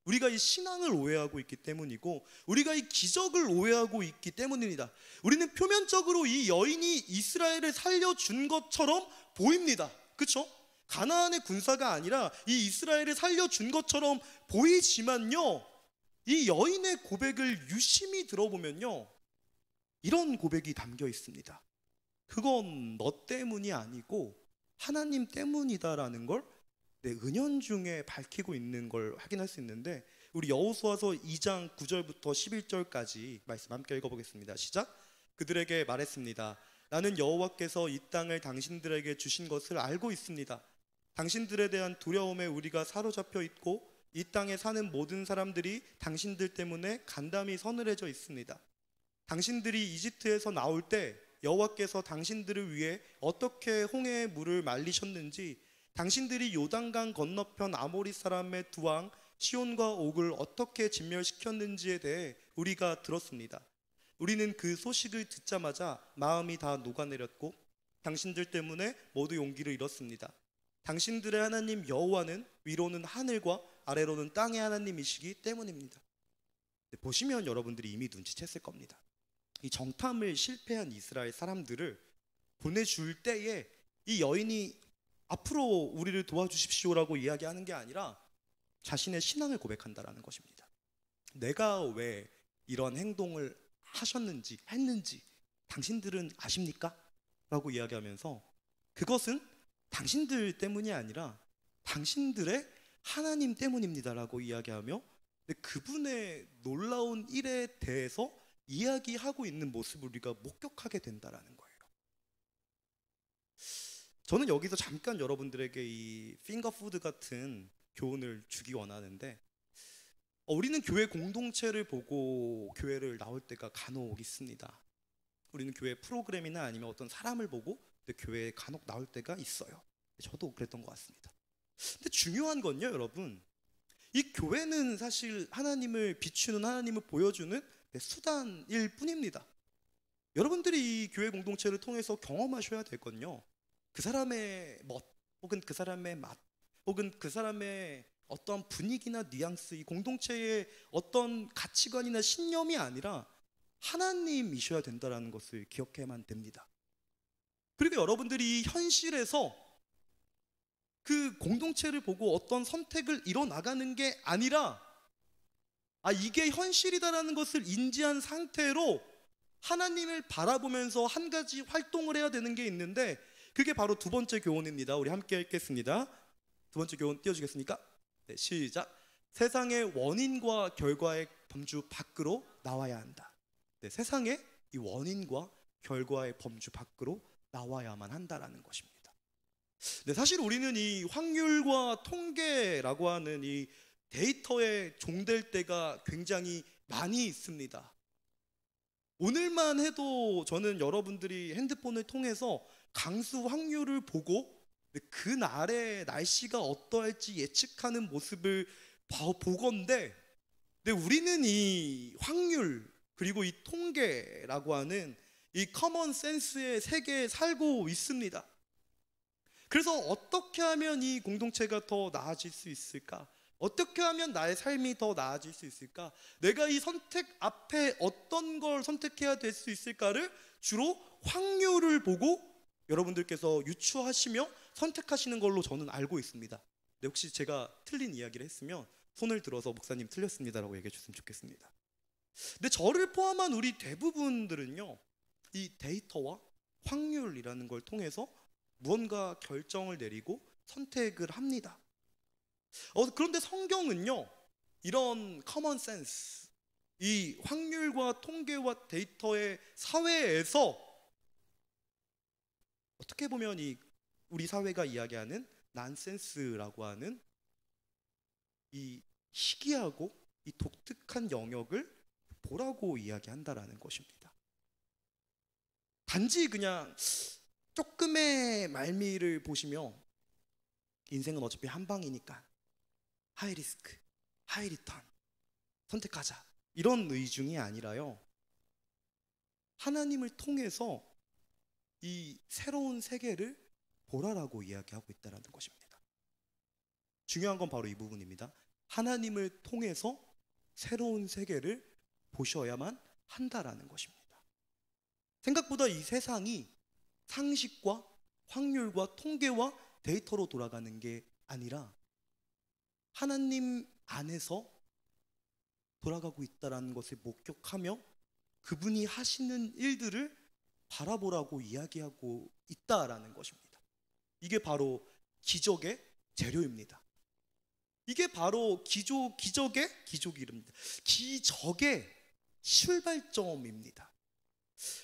우리가 이 신앙을 오해하고 있기 때문이고 우리가 이 기적을 오해하고 있기 때문입니다. 우리는 표면적으로 이 여인이 이스라엘을 살려준 것처럼 보입니다. 그렇죠? 가나안의 군사가 아니라 이 이스라엘을 살려준 것처럼 보이지만요, 이 여인의 고백을 유심히 들어보면요, 이런 고백이 담겨 있습니다. 그건 너 때문이 아니고 하나님 때문이다라는 걸 은연중에 밝히고 있는 걸 확인할 수 있는데, 우리 여호수아서 2장 9절부터 11절까지 말씀 함께 읽어보겠습니다. 시작. 그들에게 말했습니다. 나는 여호와께서 이 땅을 당신들에게 주신 것을 알고 있습니다. 당신들에 대한 두려움에 우리가 사로잡혀 있고 이 땅에 사는 모든 사람들이 당신들 때문에 간담이 서늘해져 있습니다. 당신들이 이집트에서 나올 때 여호와께서 당신들을 위해 어떻게 홍해의 물을 말리셨는지, 당신들이 요단강 건너편 아모리 사람의 두 왕 시온과 옥을 어떻게 진멸시켰는지에 대해 우리가 들었습니다. 우리는 그 소식을 듣자마자 마음이 다 녹아내렸고 당신들 때문에 모두 용기를 잃었습니다. 당신들의 하나님 여호와는 위로는 하늘과 아래로는 땅의 하나님이시기 때문입니다. 보시면 여러분들이 이미 눈치챘을 겁니다. 이 정탐을 실패한 이스라엘 사람들을 보내줄 때에 이 여인이 앞으로 우리를 도와주십시오라고 이야기하는 게 아니라 자신의 신앙을 고백한다라는 것입니다. 내가 왜 이런 행동을 했는지 당신들은 아십니까? 라고 이야기하면서 그것은 당신들 때문이 아니라 당신들의 하나님 때문입니다 라고 이야기하며 그분의 놀라운 일에 대해서 이야기하고 있는 모습을 우리가 목격하게 된다라는 거예요. 저는 여기서 잠깐 여러분들에게 이 핑거푸드 같은 교훈을 주기 원하는데, 우리는 교회 공동체를 보고 교회를 나올 때가 간혹 있습니다. 우리는 교회 프로그램이나 아니면 어떤 사람을 보고 교회에 간혹 나올 때가 있어요. 저도 그랬던 것 같습니다. 근데 중요한 건요, 여러분, 이 교회는 사실 하나님을 비추는, 하나님을 보여주는 수단일 뿐입니다. 여러분들이 이 교회 공동체를 통해서 경험하셔야 되거든요. 그 사람의 멋, 혹은 그 사람의 맛, 혹은 그 사람의 어떤 분위기나 뉘앙스, 이 공동체의 어떤 가치관이나 신념이 아니라 하나님이셔야 된다는 것을 기억해야만 됩니다. 그리고 여러분들이 현실에서 그 공동체를 보고 어떤 선택을 이뤄나가는 게 아니라 이게 현실이다라는 것을 인지한 상태로 하나님을 바라보면서 한 가지 활동을 해야 되는 게 있는데, 그게 바로 두 번째 교훈입니다. 우리 함께 읽겠습니다. 두 번째 교훈 띄워주겠습니까? 네, 시작. 세상의 원인과 결과의 범주 밖으로 나와야 한다. 네, 세상의 이 원인과 결과의 범주 밖으로 나와야만 한다라는 것입니다. 네, 사실 우리는 이 확률과 통계라고 하는 이 데이터에 종될 때가 굉장히 많이 있습니다. 오늘만 해도 저는 여러분들이 핸드폰을 통해서 강수 확률을 보고 그날의 날씨가 어떠할지 예측하는 모습을 보건데, 우리는 이 확률 그리고 이 통계라고 하는 이 커먼 센스의 세계에 살고 있습니다. 그래서 어떻게 하면 이 공동체가 더 나아질 수 있을까? 어떻게 하면 나의 삶이 더 나아질 수 있을까? 내가 이 선택 앞에 어떤 걸 선택해야 될 수 있을까를 주로 확률을 보고 여러분들께서 유추하시며 선택하시는 걸로 저는 알고 있습니다. 혹시 제가 틀린 이야기를 했으면 손을 들어서 목사님 틀렸습니다라고 얘기해 주셨으면 좋겠습니다. 근데 저를 포함한 우리 대부분들은요, 이 데이터와 확률이라는 걸 통해서 무언가 결정을 내리고 선택을 합니다. 그런데 성경은요, 이런 커먼 센스, 이 확률과 통계와 데이터의 사회에서 어떻게 보면 이 우리 사회가 이야기하는 난센스라고 하는 이 희귀하고 이 독특한 영역을 보라고 이야기한다라는 것입니다. 단지 그냥 조금의 말미를 보시며 인생은 어차피 한 방이니까 하이 리스크, 하이 리턴 선택하자, 이런 의중이 아니라요, 하나님을 통해서 이 새로운 세계를 보라라고 이야기하고 있다는 것입니다. 중요한 건 바로 이 부분입니다. 하나님을 통해서 새로운 세계를 보셔야만 한다라는 것입니다. 생각보다 이 세상이 상식과 확률과 통계와 데이터로 돌아가는 게 아니라 하나님 안에서 돌아가고 있다는 것을 목격하며 그분이 하시는 일들을 바라보라고 이야기하고 있다라는 것입니다. 이게 바로 기적의 재료입니다. 이게 바로 기적의 출발점입니다.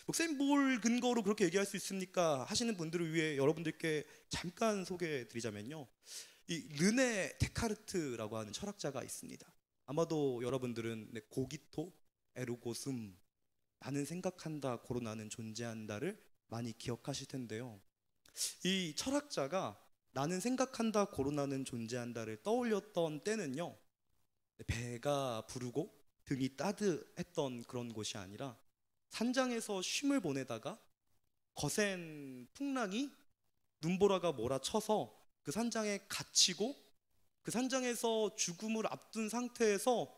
목사님 뭘 근거로 그렇게 얘기할 수 있습니까? 하시는 분들을 위해 여러분들께 잠깐 소개해 드리자면요, 이 르네 데카르트라고 하는 철학자가 있습니다. 아마도 여러분들은 고기토 에르고숨, 나는 생각한다 고로 나는 존재한다를 많이 기억하실 텐데요, 이 철학자가 나는 생각한다 고로 나는 존재한다를 떠올렸던 때는요, 배가 부르고 등이 따뜻했던 그런 곳이 아니라 산장에서 쉼을 보내다가 거센 풍랑이 눈보라가 몰아쳐서 그 산장에 갇히고 그 산장에서 죽음을 앞둔 상태에서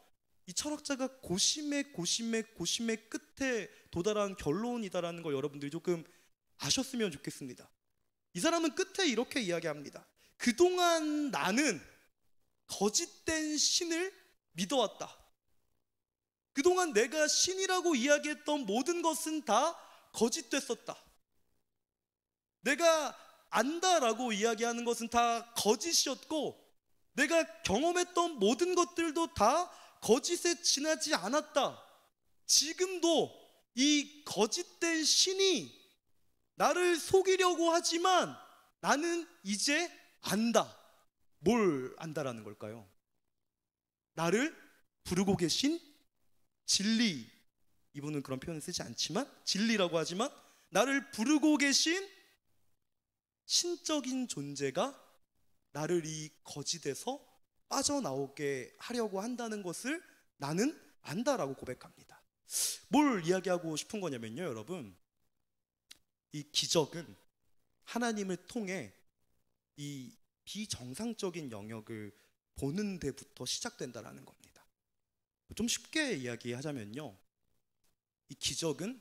이 철학자가 고심의 끝에 도달한 결론이다라는 걸 여러분들이 조금 아셨으면 좋겠습니다. 이 사람은 끝에 이렇게 이야기합니다. 그동안 나는 거짓된 신을 믿어왔다. 그동안 내가 신이라고 이야기했던 모든 것은 다 거짓됐었다. 내가 안다라고 이야기하는 것은 다 거짓이었고, 내가 경험했던 모든 것들도 다 거짓에 지나지 않았다. 지금도 이 거짓된 신이 나를 속이려고 하지만 나는 이제 안다. 뭘 안다라는 걸까요? 나를 부르고 계신 진리, 이분은 그런 표현을 쓰지 않지만 진리라고 하지만 나를 부르고 계신 신적인 존재가 나를 이 거짓에서 빠져나오게 하려고 한다는 것을 나는 안다라고 고백합니다. 뭘 이야기하고 싶은 거냐면요, 여러분, 이 기적은 하나님을 통해 이 비정상적인 영역을 보는 데부터 시작된다라는 겁니다. 좀 쉽게 이야기하자면요, 이 기적은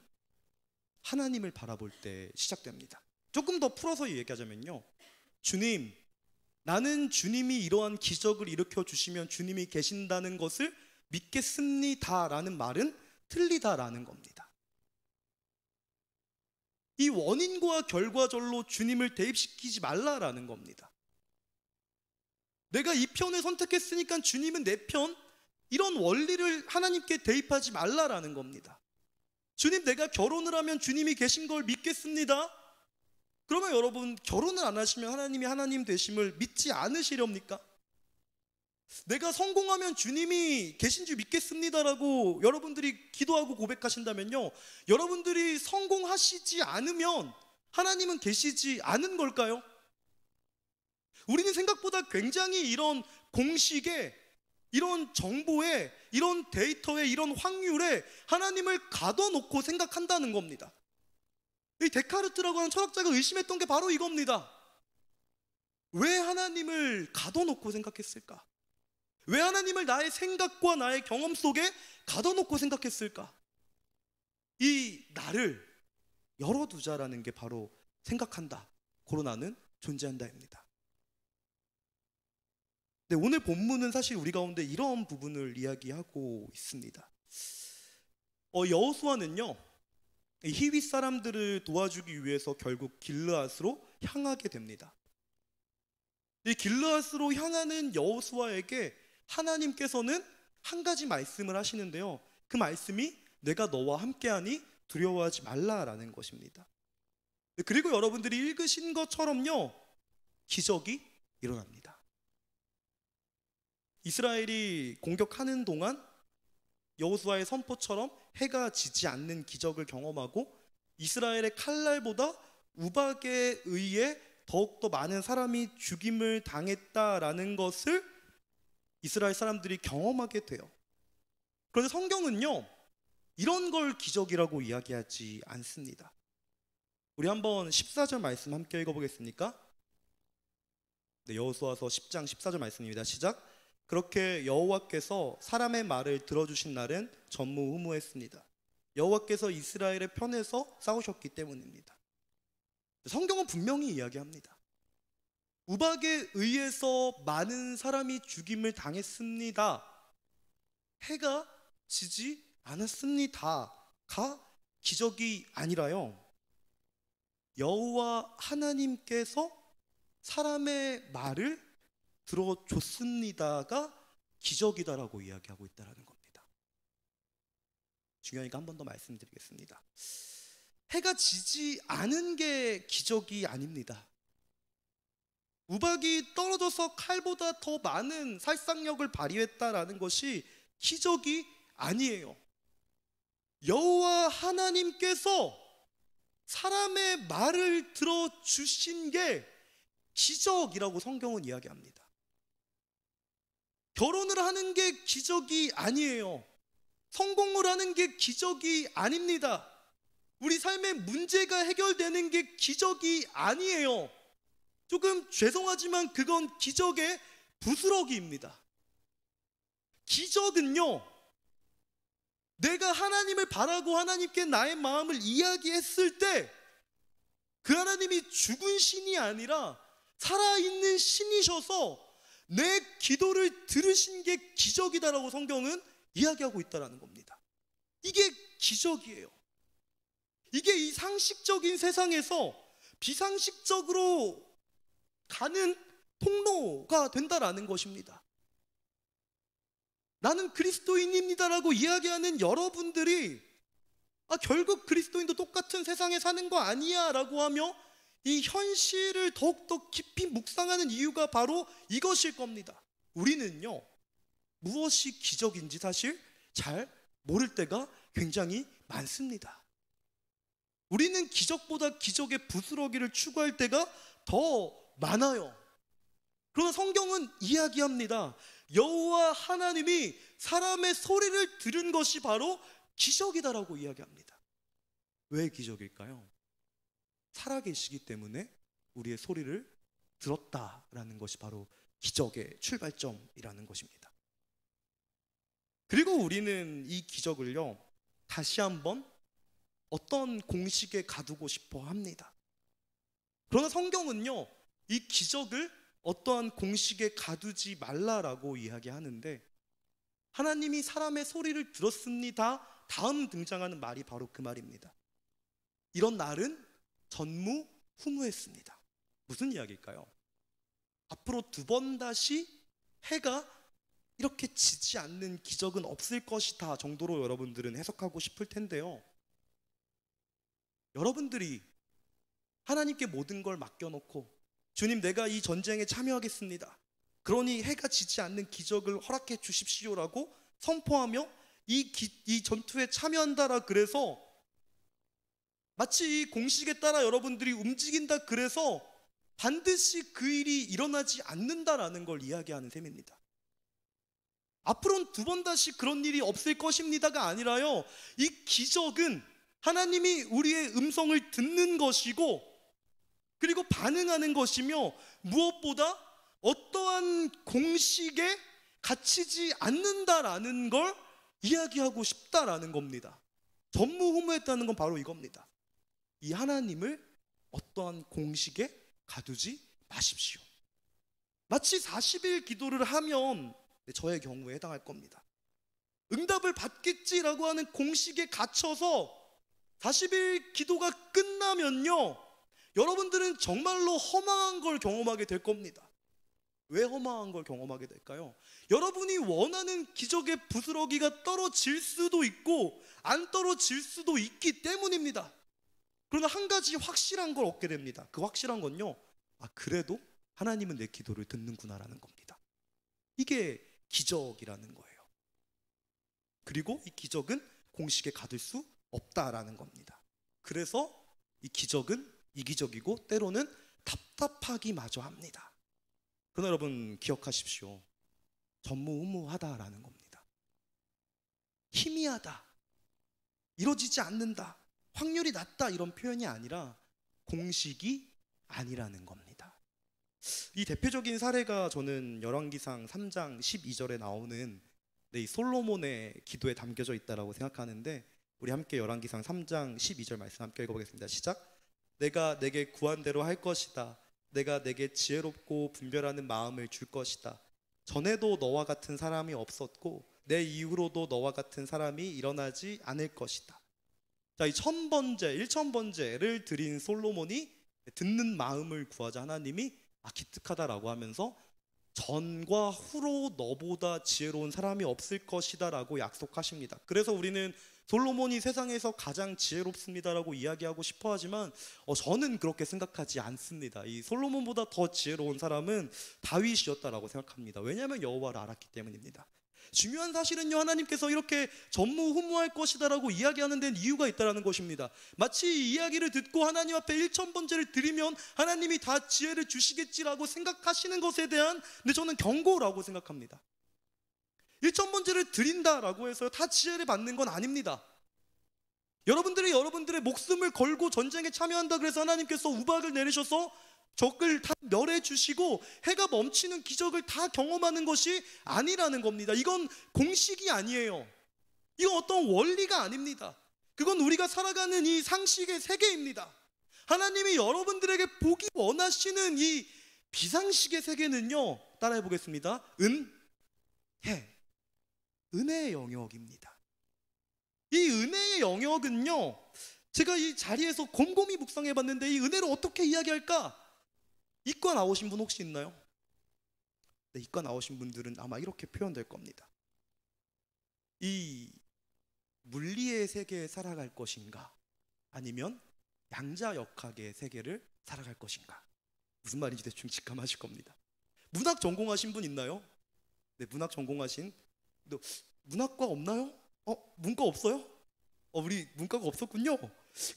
하나님을 바라볼 때 시작됩니다. 조금 더 풀어서 얘기하자면요, 주님, 나는 주님이 이러한 기적을 일으켜 주시면 주님이 계신다는 것을 믿겠습니다 라는 말은 틀리다라는 겁니다. 이 원인과 결과절로 주님을 대입시키지 말라라는 겁니다. 내가 이 편을 선택했으니까 주님은 내 편, 이런 원리를 하나님께 대입하지 말라라는 겁니다. 주님, 내가 결혼을 하면 주님이 계신 걸 믿겠습니다. 그러면 여러분, 결혼을 안 하시면 하나님이 하나님 되심을 믿지 않으시렵니까? 내가 성공하면 주님이 계신 줄 믿겠습니다라고 여러분들이 기도하고 고백하신다면요, 여러분들이 성공하시지 않으면 하나님은 계시지 않은 걸까요? 우리는 생각보다 굉장히 이런 공식에, 이런 정보에, 이런 데이터에, 이런 확률에 하나님을 가둬놓고 생각한다는 겁니다. 이 데카르트라고 하는 철학자가 의심했던 게 바로 이겁니다. 왜 하나님을 가둬놓고 생각했을까? 왜 하나님을 나의 생각과 나의 경험 속에 가둬놓고 생각했을까? 이 나를 열어두자라는 게 바로 생각한다, 고로 나는 존재한다입니다. 네, 오늘 본문은 사실 우리 가운데 이런 부분을 이야기하고 있습니다. 여호수아는요, 히윗 사람들을 도와주기 위해서 결국 길르앗으로 향하게 됩니다. 이 길르앗으로 향하는 여호수아에게 하나님께서는 한 가지 말씀을 하시는데요, 그 말씀이 내가 너와 함께하니 두려워하지 말라라는 것입니다. 그리고 여러분들이 읽으신 것처럼요, 기적이 일어납니다. 이스라엘이 공격하는 동안 여호수아의 선포처럼 해가 지지 않는 기적을 경험하고 이스라엘의 칼날보다 우박에 의해 더욱더 많은 사람이 죽임을 당했다라는 것을 이스라엘 사람들이 경험하게 돼요. 그런데 성경은요, 이런 걸 기적이라고 이야기하지 않습니다. 우리 한번 14절 말씀 함께 읽어보겠습니까? 네, 여호수아서 10장 14절 말씀입니다. 시작. 그렇게 여호와께서 사람의 말을 들어주신 날은 전무후무했습니다. 여호와께서 이스라엘의 편에서 싸우셨기 때문입니다. 성경은 분명히 이야기합니다. 우박에 의해서 많은 사람이 죽임을 당했습니다. 해가 지지 않았습니다가 기적이 아니라요, 여호와 하나님께서 사람의 말을 들어줬습니다가 기적이다라고 이야기하고 있다는 겁니다. 중요하니까 한 번 더 말씀드리겠습니다. 해가 지지 않은 게 기적이 아닙니다. 우박이 떨어져서 칼보다 더 많은 살상력을 발휘했다라는 것이 기적이 아니에요. 여호와 하나님께서 사람의 말을 들어주신 게 기적이라고 성경은 이야기합니다. 결혼을 하는 게 기적이 아니에요. 성공을 하는 게 기적이 아닙니다. 우리 삶의 문제가 해결되는 게 기적이 아니에요. 조금 죄송하지만 그건 기적의 부스러기입니다. 기적은요, 내가 하나님을 바라고 하나님께 나의 마음을 이야기했을 때 그 하나님이 죽은 신이 아니라 살아있는 신이셔서 내 기도를 들으신 게 기적이다라고 성경은 이야기하고 있다는 겁니다. 이게 기적이에요. 이게 이 상식적인 세상에서 비상식적으로 가는 통로가 된다라는 것입니다. 나는 그리스도인입니다라고 이야기하는 여러분들이 결국 그리스도인도 똑같은 세상에 사는 거 아니야 라고 하며 이 현실을 더욱더 깊이 묵상하는 이유가 바로 이것일 겁니다. 우리는요, 무엇이 기적인지 사실 잘 모를 때가 굉장히 많습니다. 우리는 기적보다 기적의 부스러기를 추구할 때가 더 많아요. 그러나 성경은 이야기합니다. 여호와 하나님이 사람의 소리를 들은 것이 바로 기적이다라고 이야기합니다. 왜 기적일까요? 살아계시기 때문에 우리의 소리를 들었다라는 것이 바로 기적의 출발점이라는 것입니다. 그리고 우리는 이 기적을요, 다시 한번 어떤 공식에 가두고 싶어 합니다. 그러나 성경은요, 이 기적을 어떠한 공식에 가두지 말라라고 이야기하는데, 하나님이 사람의 소리를 들었습니다. 다음 등장하는 말이 바로 그 말입니다. 이런 날은 전무후무했습니다. 무슨 이야기일까요? 앞으로 2번 다시 해가 이렇게 지지 않는 기적은 없을 것이다 정도로 여러분들은 해석하고 싶을 텐데요, 여러분들이 하나님께 모든 걸 맡겨놓고 주님, 내가 이 전쟁에 참여하겠습니다, 그러니 해가 지지 않는 기적을 허락해 주십시오라고 선포하며 이 전투에 참여한다라 그래서 마치 이 공식에 따라 여러분들이 움직인다 그래서 반드시 그 일이 일어나지 않는다라는 걸 이야기하는 셈입니다. 앞으로는 2번 다시 그런 일이 없을 것입니다가 아니라요, 이 기적은 하나님이 우리의 음성을 듣는 것이고 그리고 반응하는 것이며 무엇보다 어떠한 공식에 갇히지 않는다라는 걸 이야기하고 싶다라는 겁니다. 전무후무했다는 건 바로 이겁니다. 이 하나님을 어떠한 공식에 가두지 마십시오. 마치 40일 기도를 하면 저의 경우에 해당할 겁니다. 응답을 받겠지라고 하는 공식에 갇혀서 40일 기도가 끝나면요, 여러분들은 정말로 허망한 걸 경험하게 될 겁니다. 왜 허망한 걸 경험하게 될까요? 여러분이 원하는 기적의 부스러기가 떨어질 수도 있고 안 떨어질 수도 있기 때문입니다. 그러나 한 가지 확실한 걸 얻게 됩니다. 그 확실한 건요, 그래도 하나님은 내 기도를 듣는구나라는 겁니다. 이게 기적이라는 거예요. 그리고 이 기적은 공식에 가둘 수 없다라는 겁니다. 그래서 이 기적은 이기적이고 때로는 답답하기마저 합니다. 그러나 여러분 기억하십시오. 전무후무하다라는 겁니다. 희미하다, 이루어지지 않는다, 확률이 낮다, 이런 표현이 아니라 공식이 아니라는 겁니다. 이 대표적인 사례가 저는 열왕기상 3장 12절에 나오는 이 솔로몬의 기도에 담겨져 있다고 생각하는데, 우리 함께 열왕기상 3장 12절 말씀 함께 읽어보겠습니다. 시작. 내가 내게 구한 대로 할 것이다. 내가 내게 지혜롭고 분별하는 마음을 줄 것이다. 전에도 너와 같은 사람이 없었고 내 이후로도 너와 같은 사람이 일어나지 않을 것이다. 자, 이 1000번째를 드린 솔로몬이 듣는 마음을 구하자 하나님이 기특하다라고 하면서 전과 후로 너보다 지혜로운 사람이 없을 것이다 라고 약속하십니다. 그래서 우리는 솔로몬이 세상에서 가장 지혜롭습니다라고 이야기하고 싶어 하지만 저는 그렇게 생각하지 않습니다. 이 솔로몬보다 더 지혜로운 사람은 다윗이었다라고 생각합니다. 왜냐하면 여호와를 알았기 때문입니다. 중요한 사실은요, 하나님께서 이렇게 전무후무할 것이다라고 이야기하는 데는 이유가 있다는 것입니다. 마치 이 이야기를 듣고 하나님 앞에 1000번째를 드리면 하나님이 다 지혜를 주시겠지라고 생각하시는 것에 대한 저는 경고라고 생각합니다. 1000번째를 드린다라고 해서 다 지혜를 받는 건 아닙니다. 여러분들이 여러분들의 목숨을 걸고 전쟁에 참여한다 그래서 하나님께서 우박을 내리셔서 적을 다 멸해 주시고 해가 멈추는 기적을 다 경험하는 것이 아니라는 겁니다. 이건 공식이 아니에요. 이건 어떤 원리가 아닙니다. 그건 우리가 살아가는 이 상식의 세계입니다. 하나님이 여러분들에게 보기 원하시는 이 비상식의 세계는요, 따라해 보겠습니다. 은혜의 영역입니다. 이 은혜의 영역은요, 제가 이 자리에서 곰곰이 묵상해 봤는데 이 은혜를 어떻게 이야기할까? 이과 나오신 분 혹시 있나요? 네, 이과 나오신 분들은 아마 이렇게 표현될 겁니다. 이 물리의 세계에 살아갈 것인가, 아니면 양자역학의 세계를 살아갈 것인가. 무슨 말인지 대충 직감하실 겁니다. 문학 전공하신 분 있나요? 네, 문학 전공하신. 문학과 없나요? 문과 없어요? 우리 문과가 없었군요.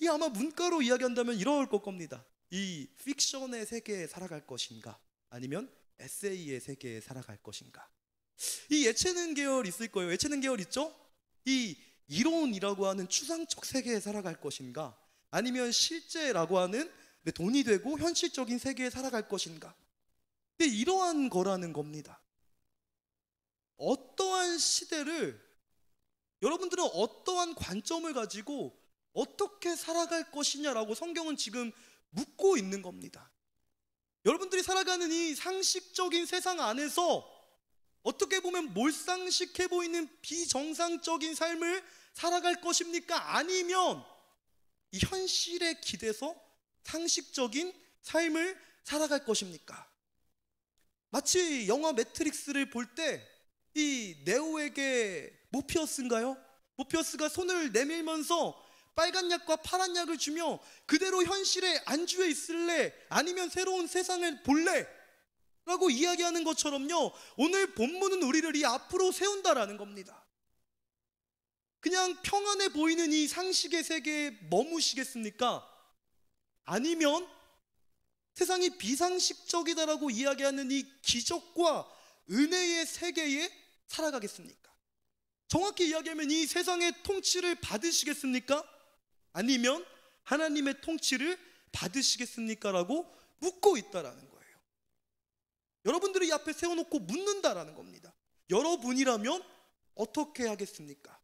이 아마 문과로 이야기한다면 이럴 겁니다. 이 픽션의 세계에 살아갈 것인가, 아니면 에세이의 세계에 살아갈 것인가. 이 예체능 계열 있을 거예요. 예체능 계열 있죠? 이 이론이라고 하는 추상적 세계에 살아갈 것인가, 아니면 실제라고 하는 돈이 되고 현실적인 세계에 살아갈 것인가. 근데 이러한 거라는 겁니다. 어떠한 시대를, 여러분들은 어떠한 관점을 가지고 어떻게 살아갈 것이냐라고 성경은 지금 묻고 있는 겁니다. 여러분들이 살아가는 이 상식적인 세상 안에서 어떻게 보면 몰상식해 보이는 비정상적인 삶을 살아갈 것입니까? 아니면 이 현실에 기대서 상식적인 삶을 살아갈 것입니까? 마치 영화 매트릭스를 볼 때 이 네오에게 모피어스인가요? 모피어스가 손을 내밀면서 빨간 약과 파란 약을 주며 그대로 현실에 안주해 있을래? 아니면 새로운 세상을 볼래? 라고 이야기하는 것처럼요, 오늘 본문은 우리를 이 앞으로 세운다라는 겁니다. 그냥 평안해 보이는 이 상식의 세계에 머무시겠습니까? 아니면 세상이 비상식적이다라고 이야기하는 이 기적과 은혜의 세계에 살아가겠습니까? 정확히 이야기하면 이 세상의 통치를 받으시겠습니까? 아니면 하나님의 통치를 받으시겠습니까? 라고 묻고 있다라는 거예요. 여러분들이 이 앞에 세워놓고 묻는다라는 겁니다. 여러분이라면 어떻게 하겠습니까?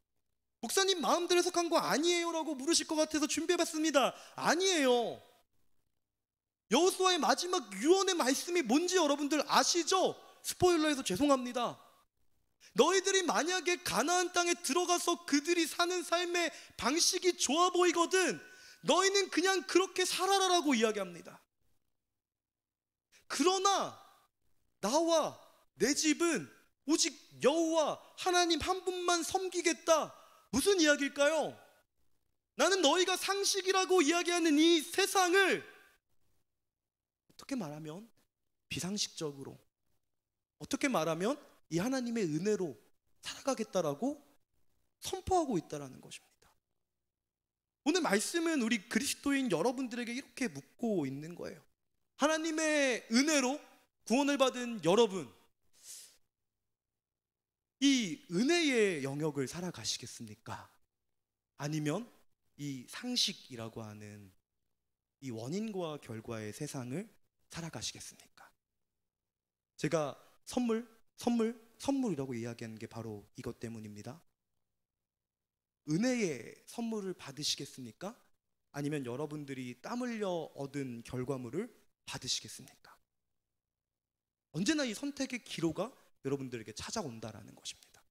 목사님 마음대로 해석한 거 아니에요 라고 물으실 것 같아서 준비해봤습니다. 아니에요. 여호수아의 마지막 유언의 말씀이 뭔지 여러분들 아시죠? 스포일러해서 죄송합니다. 너희들이 만약에 가나안 땅에 들어가서 그들이 사는 삶의 방식이 좋아 보이거든 너희는 그냥 그렇게 살아라라고 이야기합니다. 그러나 나와 내 집은 오직 여호와 하나님 한 분만 섬기겠다. 무슨 이야기일까요? 나는 너희가 상식이라고 이야기하는 이 세상을 어떻게 말하면 비상식적으로, 어떻게 말하면 이 하나님의 은혜로 살아가겠다라고 선포하고 있다라는 것입니다. 오늘 말씀은 우리 그리스도인 여러분들에게 이렇게 묻고 있는 거예요. 하나님의 은혜로 구원을 받은 여러분, 이 은혜의 영역을 살아가시겠습니까? 아니면 이 상식이라고 하는 이 원인과 결과의 세상을 살아가시겠습니까? 제가 선물이라고 이야기하는 게 바로 이것 때문입니다. 은혜의 선물을 받으시겠습니까? 아니면 여러분들이 땀 흘려 얻은 결과물을 받으시겠습니까? 언제나 이 선택의 기로가 여러분들에게 찾아온다라는 것입니다.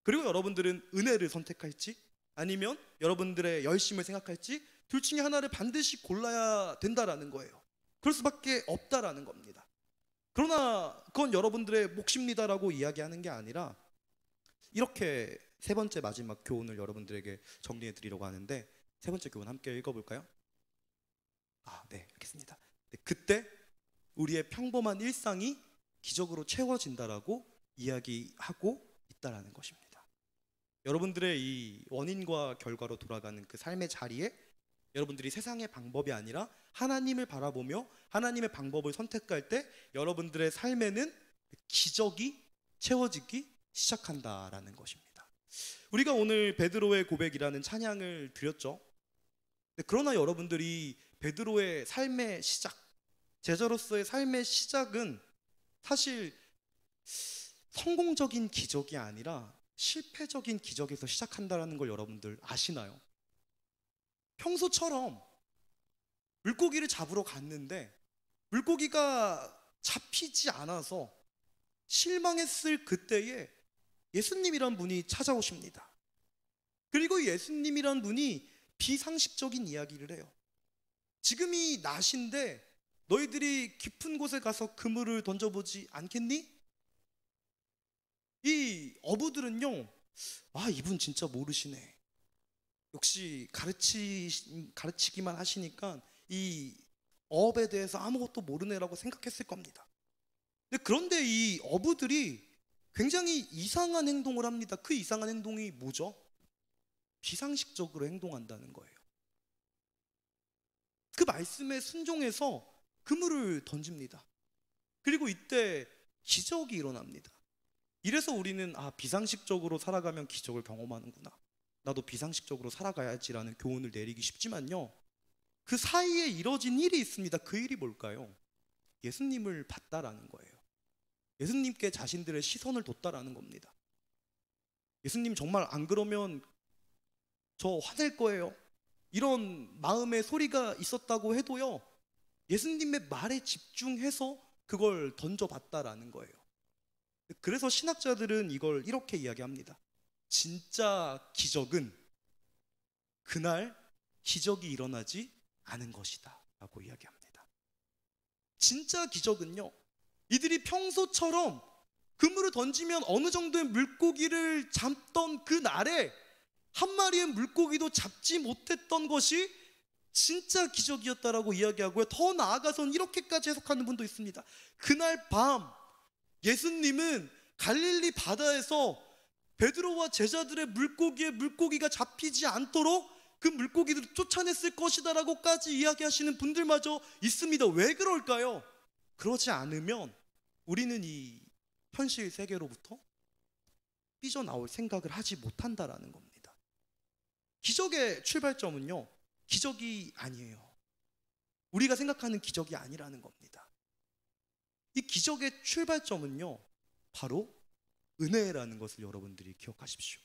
그리고 여러분들은 은혜를 선택할지 아니면 여러분들의 열심을 생각할지 둘 중에 하나를 반드시 골라야 된다라는 거예요. 그럴 수밖에 없다라는 겁니다. 그러나 그건 여러분들의 몫입니다라고 이야기하는 게 아니라 이렇게 세 번째 마지막 교훈을 여러분들에게 정리해 드리려고 하는데, 세 번째 교훈 함께 읽어볼까요? 네, 알겠습니다. 그때 우리의 평범한 일상이 기적으로 채워진다라고 이야기하고 있다라는 것입니다. 여러분들의 이 원인과 결과로 돌아가는 그 삶의 자리에 여러분들이 세상의 방법이 아니라 하나님을 바라보며 하나님의 방법을 선택할 때 여러분들의 삶에는 기적이 채워지기 시작한다라는 것입니다. 우리가 오늘 베드로의 고백이라는 찬양을 드렸죠. 그러나 여러분들이 베드로의 삶의 시작, 제자로서의 삶의 시작은 사실 성공적인 기적이 아니라 실패적인 기적에서 시작한다는 걸 여러분들 아시나요? 평소처럼 물고기를 잡으러 갔는데 물고기가 잡히지 않아서 실망했을 그때에 예수님이란 분이 찾아오십니다. 그리고 예수님이란 분이 비상식적인 이야기를 해요. 지금이 낮인데 너희들이 깊은 곳에 가서 그물을 던져보지 않겠니? 이 어부들은요, 이분 진짜 모르시네. 역시 가르치기만 하시니까 이 어업에 대해서 아무것도 모르네라고 생각했을 겁니다. 그런데 이 어부들이 굉장히 이상한 행동을 합니다. 그 이상한 행동이 뭐죠? 비상식적으로 행동한다는 거예요. 그 말씀에 순종해서 그물을 던집니다. 그리고 이때 기적이 일어납니다. 이래서 우리는 비상식적으로 살아가면 기적을 경험하는구나 나도 비상식적으로 살아가야지라는 교훈을 내리기 쉽지만요, 그 사이에 이뤄진 일이 있습니다. 그 일이 뭘까요? 예수님을 봤다라는 거예요. 예수님께 자신들의 시선을 뒀다라는 겁니다. 예수님 정말 안 그러면 저 화낼 거예요, 이런 마음의 소리가 있었다고 해도요, 예수님의 말에 집중해서 그걸 던져봤다라는 거예요. 그래서 신학자들은 이걸 이렇게 이야기합니다. 진짜 기적은 그날 기적이 일어나지 않은 것이다 라고 이야기합니다. 진짜 기적은요, 이들이 평소처럼 그물을 던지면 어느 정도의 물고기를 잡던 그 날에 한 마리의 물고기도 잡지 못했던 것이 진짜 기적이었다라고 이야기하고요. 더 나아가서는 이렇게까지 해석하는 분도 있습니다. 그날 밤 예수님은 갈릴리 바다에서 베드로와 제자들의 물고기가 잡히지 않도록 그 물고기들을 쫓아냈을 것이다라고까지 이야기하시는 분들마저 있습니다. 왜 그럴까요? 그러지 않으면 우리는 이 현실 세계로부터 삐져나올 생각을 하지 못한다라는 겁니다. 기적의 출발점은요, 기적이 아니에요. 우리가 생각하는 기적이 아니라는 겁니다. 이 기적의 출발점은요, 바로 은혜라는 것을 여러분들이 기억하십시오.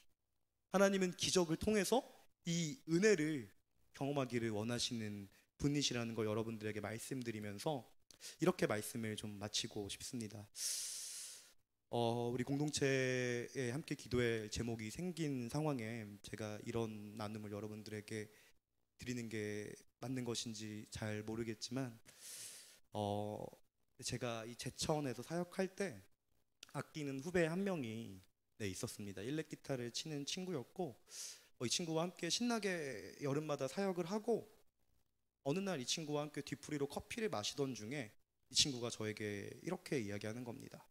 하나님은 기적을 통해서 이 은혜를 경험하기를 원하시는 분이시라는 걸 여러분들에게 말씀드리면서 이렇게 말씀을 좀 마치고 싶습니다. 우리 공동체에 함께 기도의 제목이 생긴 상황에 제가 이런 나눔을 여러분들에게 드리는 게 맞는 것인지 잘 모르겠지만, 제가 이 제천에서 사역할 때 아끼는 후배 한 명이 있었습니다. 일렉 기타를 치는 친구였고, 이 친구와 함께 신나게 여름마다 사역을 하고, 어느 날 이 친구와 함께 뒤풀이로 커피를 마시던 중에 이 친구가 저에게 이렇게 이야기하는 겁니다.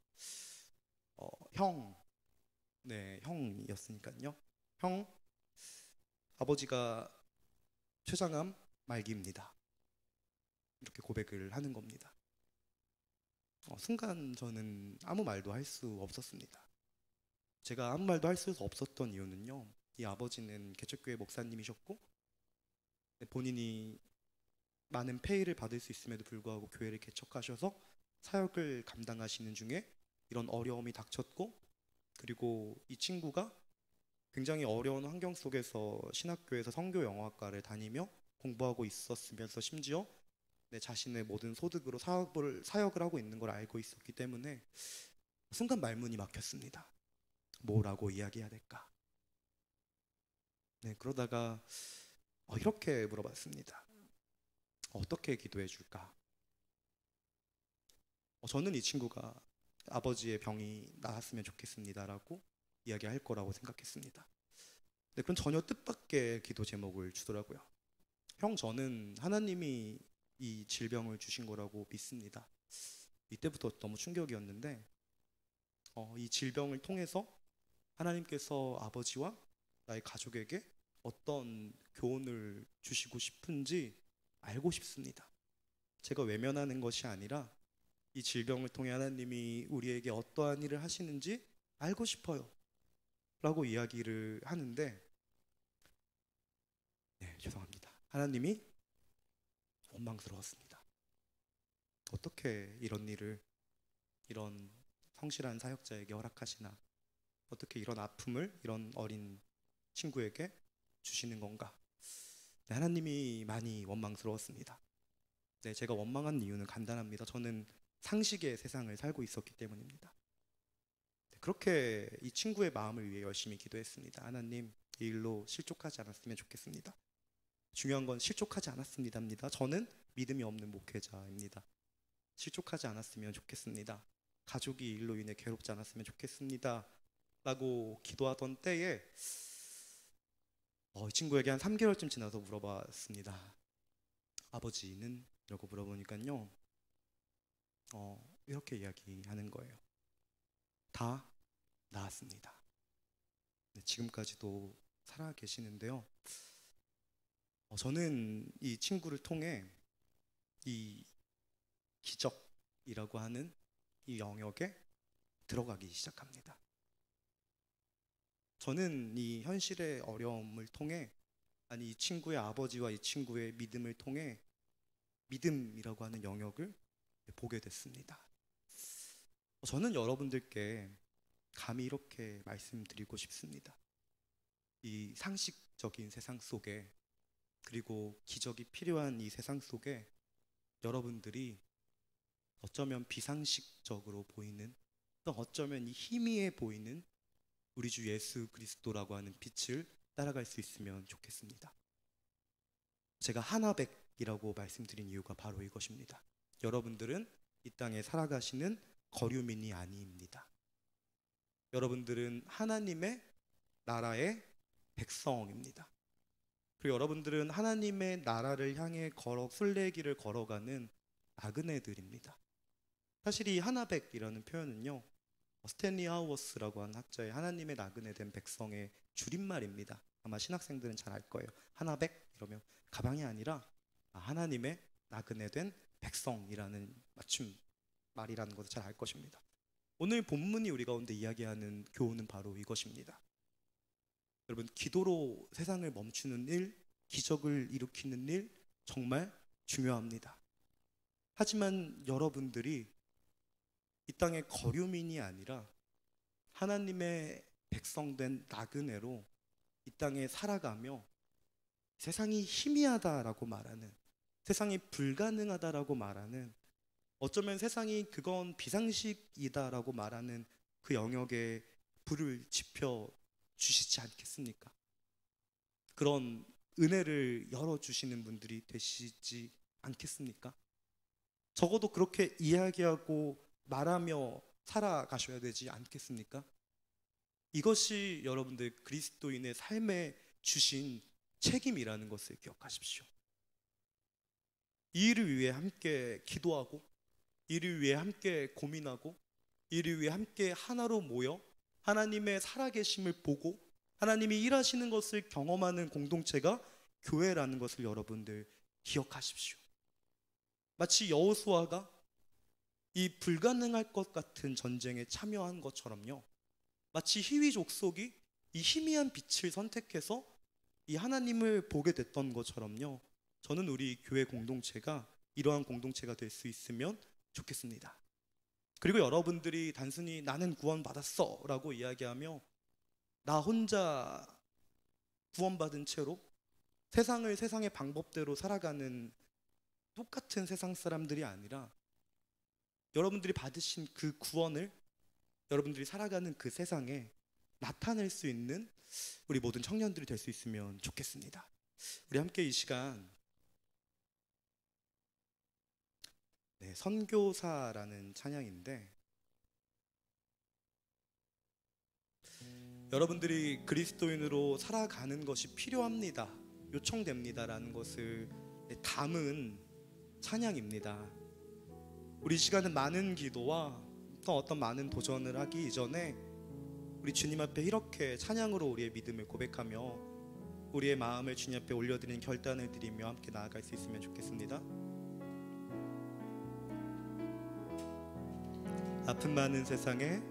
형이었으니까요. 형, 아버지가 췌장암 말기입니다. 이렇게 고백을 하는 겁니다. 순간 저는 아무 말도 할 수 없었습니다. 제가 아무 말도 할 수 없었던 이유는요, 이 아버지는 개척교회 목사님이셨고 본인이 많은 페이를 받을 수 있음에도 불구하고 교회를 개척하셔서 사역을 감당하시는 중에 이런 어려움이 닥쳤고, 그리고 이 친구가 굉장히 어려운 환경 속에서 신학교에서 선교 영어학과를 다니며 공부하고 있었으면서 심지어 내 자신의 모든 소득으로 사역을 하고 있는 걸 알고 있었기 때문에 순간 말문이 막혔습니다. 뭐라고 이야기해야 될까? 그러다가 이렇게 물어봤습니다. 어떻게 기도해 줄까? 저는 이 친구가 아버지의 병이 나았으면 좋겠습니다라고 이야기할 거라고 생각했습니다. 그럼 전혀 뜻밖의 기도 제목을 주더라고요. 형, 저는 하나님이 이 질병을 주신 거라고 믿습니다. 이때부터 너무 충격이었는데, 이 질병을 통해서 하나님께서 아버지와 나의 가족에게 어떤 교훈을 주시고 싶은지 알고 싶습니다. 제가 외면하는 것이 아니라 이 질병을 통해 하나님이 우리에게 어떠한 일을 하시는지 알고 싶어요 라고 이야기를 하는데, 죄송합니다. 하나님이 원망스러웠습니다. 어떻게 이런 일을 이런 성실한 사역자에게 허락하시나, 어떻게 이런 아픔을 이런 어린 친구에게 주시는 건가. 하나님이 많이 원망스러웠습니다. 제가 원망한 이유는 간단합니다. 저는 상식의 세상을 살고 있었기 때문입니다. 그렇게 이 친구의 마음을 위해 열심히 기도했습니다. 하나님, 이 일로 실족하지 않았으면 좋겠습니다. 중요한 건 실족하지 않았습니다입니다. 저는 믿음이 없는 목회자입니다. 실족하지 않았으면 좋겠습니다. 가족이 이 일로 인해 괴롭지 않았으면 좋겠습니다 라고 기도하던 때에 이 친구에게 한 3개월쯤 지나서 물어봤습니다. 아버지는? 라고 물어보니까요, 이렇게 이야기하는 거예요. 다 나았습니다. 지금까지도 살아 계시는데요, 저는 이 친구를 통해 이 기적이라고 하는 이 영역에 들어가기 시작합니다. 저는 이 현실의 어려움을 통해, 아니 이 친구의 아버지와 이 친구의 믿음을 통해 믿음이라고 하는 영역을 보게 됐습니다. 저는 여러분들께 감히 이렇게 말씀드리고 싶습니다. 이 상식적인 세상 속에, 그리고 기적이 필요한 이 세상 속에 여러분들이 어쩌면 비상식적으로 보이는, 또 어쩌면 이 희미해 보이는 우리 주 예수 그리스도라고 하는 빛을 따라갈 수 있으면 좋겠습니다. 제가 하나백이라고 말씀드린 이유가 바로 이것입니다. 여러분들은 이 땅에 살아가시는 거류민이 아닙니다. 여러분들은 하나님의 나라의 백성입니다. 그리고 여러분들은 하나님의 나라를 향해 순례길을 걸어가는 나그네들입니다. 사실 이 하나백이라는 표현은요, 스탠리 하우어스라고 하는 학자의 하나님의 나그네 된 백성의 줄임말입니다. 아마 신학생들은 잘 알 거예요. 하나백 이러면 가방이 아니라 하나님의 나그네 된 백성이라는 맞춤 말이라는 것을 잘 알 것입니다. 오늘 본문이 우리 가운데 이야기하는 교훈은 바로 이것입니다. 여러분, 기도로 세상을 멈추는 일, 기적을 일으키는 일 정말 중요합니다. 하지만 여러분들이 이 땅의 거류민이 아니라 하나님의 백성된 나그네로 이 땅에 살아가며 세상이 희미하다라고 말하는, 세상이 불가능하다라고 말하는, 어쩌면 세상이 그건 비상식이다라고 말하는 그 영역에 불을 지펴 주시지 않겠습니까? 그런 은혜를 열어주시는 분들이 되시지 않겠습니까? 적어도 그렇게 이야기하고 말하며 살아가셔야 되지 않겠습니까? 이것이 여러분들 그리스도인의 삶에 주신 책임이라는 것을 기억하십시오. 이 일을 위해 함께 기도하고, 이를 위해 함께 고민하고, 이를 위해 함께 하나로 모여 하나님의 살아계심을 보고 하나님이 일하시는 것을 경험하는 공동체가 교회라는 것을 여러분들 기억하십시오. 마치 여호수아가 이 불가능할 것 같은 전쟁에 참여한 것처럼요, 마치 희위 족속이 이 희미한 빛을 선택해서 이 하나님을 보게 됐던 것처럼요, 저는 우리 교회 공동체가 이러한 공동체가 될 수 있으면 좋겠습니다. 그리고 여러분들이 단순히 나는 구원받았어 라고 이야기하며 나 혼자 구원받은 채로 세상의 방법대로 살아가는 똑같은 세상 사람들이 아니라, 여러분들이 받으신 그 구원을 여러분들이 살아가는 그 세상에 나타낼 수 있는 우리 모든 청년들이 될 수 있으면 좋겠습니다. 우리 함께 이 시간 선교사라는 찬양인데, 여러분들이 그리스도인으로 살아가는 것이 필요합니다, 요청됩니다라는 것을 담은 찬양입니다. 우리 시간은 많은 기도와 또 어떤 많은 도전을 하기 이전에 우리 주님 앞에 이렇게 찬양으로 우리의 믿음을 고백하며 우리의 마음을 주님 앞에 올려드리는 결단을 드리며 함께 나아갈 수 있으면 좋겠습니다. 아픔 많은 세상에,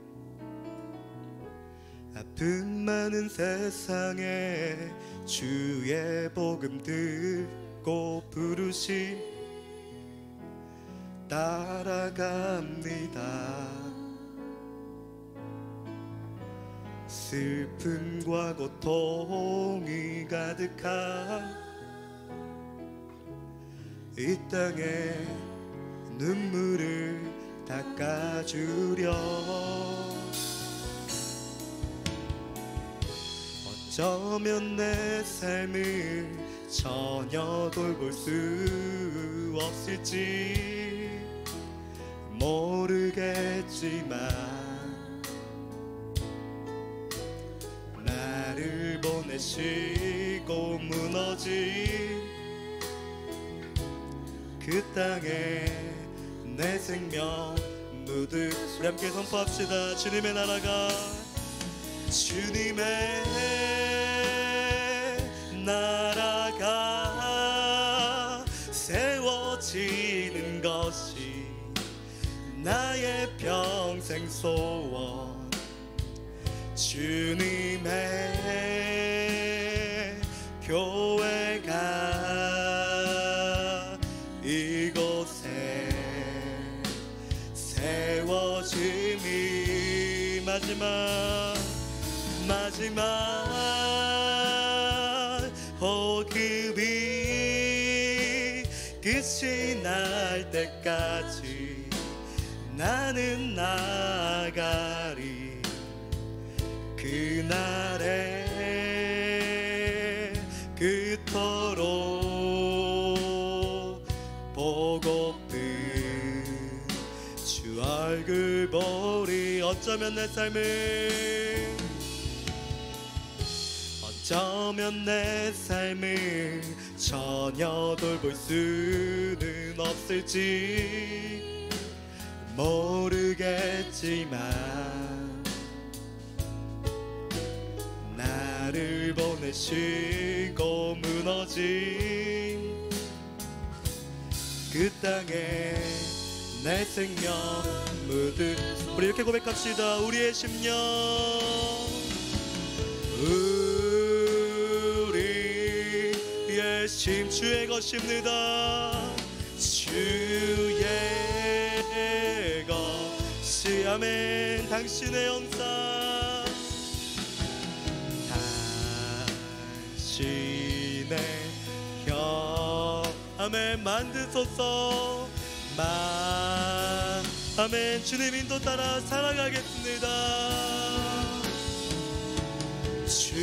아픔 많은 세상에 주의 복음 듣고 부르심 따라갑니다. 슬픔과 고통이 가득한 이 땅에 눈물을 닦아주려, 어쩌면 내 삶을 전혀 돌볼 수 없을지 모르겠지만 나를 보내시고 무너진 그 땅에 내 생명 누드 우리 함께 선포합시다. 주님의 나라가, 주님의 나라가 세워지는 것이 나의 평생 소원, 주님의 교회가 이곳에 세워짐이 마지막 호흡이 끝이 날 때까지 나는 나가리. 그날에 그토록 보고픈 주 얼굴 보리. 어쩌면 내 삶을 전혀 돌볼 수는 없을지 모르겠지만 나를 보내시고 무너진 그 땅에 내 생명 묻은. 우리 이렇게 고백합시다. 우리의 심령, 우리의 심 주의 것입니다. 주의 것이 아멘. 당신의 영상, 당신의 형 아멘 만드소서. 아멘. 주님 인도 따라 살아가겠습니다. 주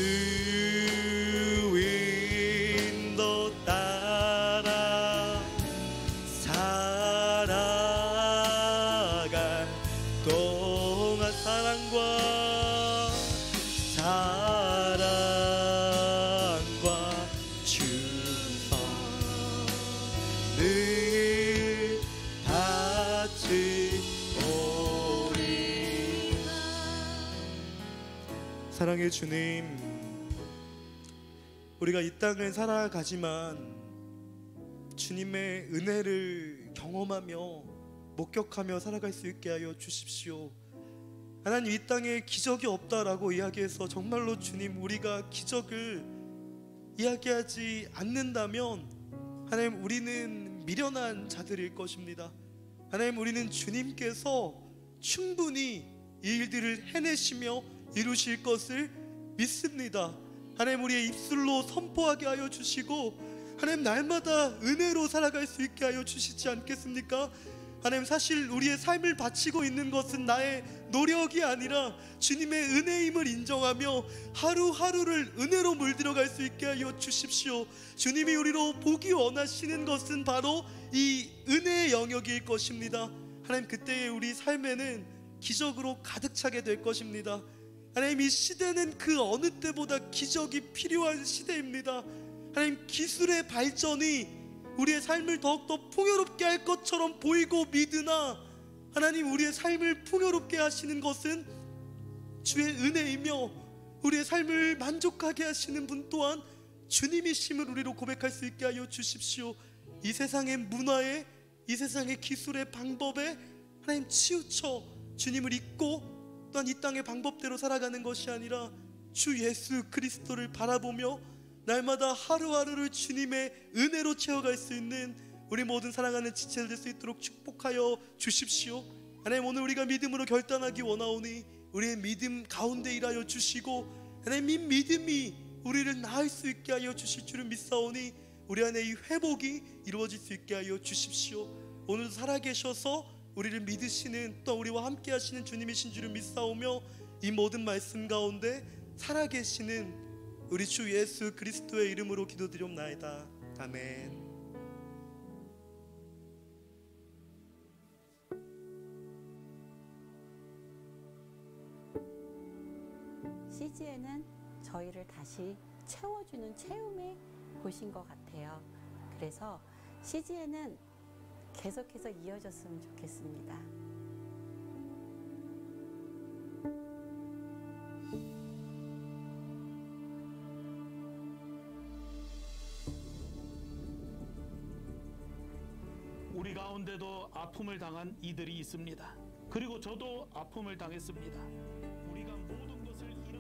인도 따라 살아갈 동안 사랑과 주선을 사랑의 주님, 우리가 이 땅을 살아가지만 주님의 은혜를 경험하며 목격하며 살아갈 수 있게 하여 주십시오. 하나님, 이 땅에 기적이 없다라고 이야기해서 정말로 주님, 우리가 기적을 이야기하지 않는다면 하나님, 우리는 미련한 자들일 것입니다. 하나님, 우리는 주님께서 충분히 이 일들을 해내시며 이루실 것을 믿습니다. 하나님, 우리의 입술로 선포하게 하여 주시고 하나님, 날마다 은혜로 살아갈 수 있게 하여 주시지 않겠습니까? 하나님, 사실 우리의 삶을 바치고 있는 것은 나의 노력이 아니라 주님의 은혜임을 인정하며 하루하루를 은혜로 물들어갈 수 있게 하여 주십시오. 주님이 우리로 보기 원하시는 것은 바로 이 은혜의 영역일 것입니다. 하나님, 그때의 우리 삶에는 기적으로 가득 차게 될 것입니다. 하나님, 이 시대는 그 어느 때보다 기적이 필요한 시대입니다. 하나님, 기술의 발전이 우리의 삶을 더욱더 풍요롭게 할 것처럼 보이고 믿으나 하나님, 우리의 삶을 풍요롭게 하시는 것은 주의 은혜이며 우리의 삶을 만족하게 하시는 분 또한 주님이심을 우리로 고백할 수 있게 하여 주십시오. 이 세상의 문화에, 이 세상의 기술의 방법에 하나님 치우쳐 주님을 잊고 또한 이 땅의 방법대로 살아가는 것이 아니라 주 예수 그리스도를 바라보며 날마다 하루하루를 주님의 은혜로 채워갈 수 있는 우리 모든 사랑하는 지체들 될 수 있도록 축복하여 주십시오. 하나님, 오늘 우리가 믿음으로 결단하기 원하오니 우리의 믿음 가운데 일하여 주시고 하나님, 이 믿음이 우리를 나을 수 있게 하여 주실 줄을 믿사오니 우리 안에 이 회복이 이루어질 수 있게 하여 주십시오. 오늘도 살아계셔서 우리를 믿으시는, 또 우리와 함께 하시는 주님이신 줄을 믿사오며 이 모든 말씀 가운데 살아계시는 우리 주 예수 그리스도의 이름으로 기도드리옵나이다. 아멘. CGN은 저희를 다시 채워주는 체험의 곳인 것 같아요. 그래서 CGN은 계속해서 이어졌으면 좋겠습니다. 우리 가운데도 아픔을 당한 이들이 있습니다. 그리고 저도 아픔을 당했습니다. 우리가 모든 것을 잃어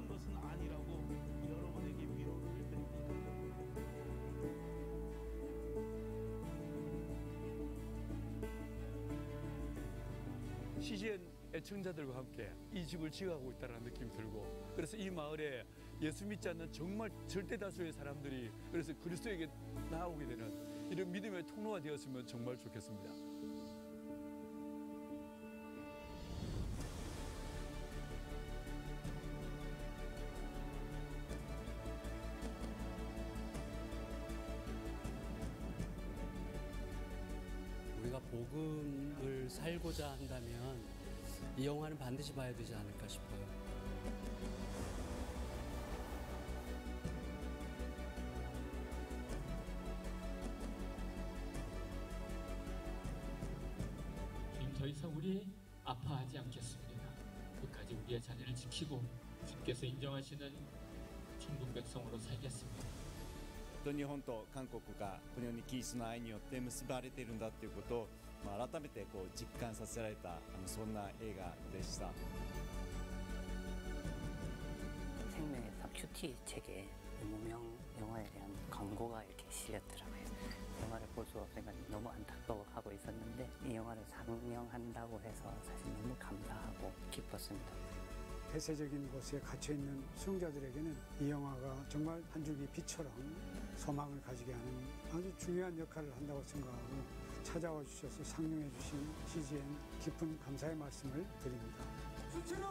애청자들과 함께 이 집을 지어가고 있다는 느낌이 들고, 그래서 이 마을에 예수 믿지 않는 정말 절대 다수의 사람들이 그래서 그리스도에게 나아오게 되는 이런 믿음의 통로가 되었으면 정말 좋겠습니다. 우리가 복음을 살고자 한다면 이 영화는 반드시 봐야 되지 않을까 싶어요. 주님, 더 이상 우리 아파하지 않겠습니다. 끝까지 우리의 자녀를 지키고 주님께서 인정하시는 천국 백성으로 살겠습니다. 日本と韓国がこのようにキリストの愛によって結ばれているんだということを、改めて実感させられたそんな映画でした。 생명의 탑 큐티 책에 무명 영화에 대한 광고가 이렇게 실렸더라고요. 영화를 볼 수가 없으니까 너무 안타까워하고 있었는데 이 영화를 상영한다고 해서 사실 너무 감사하고 기뻤습니다. 폐쇄적인 곳에 갇혀있는 수용자들에게는 이 영화가 정말 한 줄기 빛처럼 소망을 가지게 하는 아주 중요한 역할을 한다고 생각하고 찾아와 주셔서 상영해 주신 CGN 깊은 감사의 말씀을 드립니다. 수치는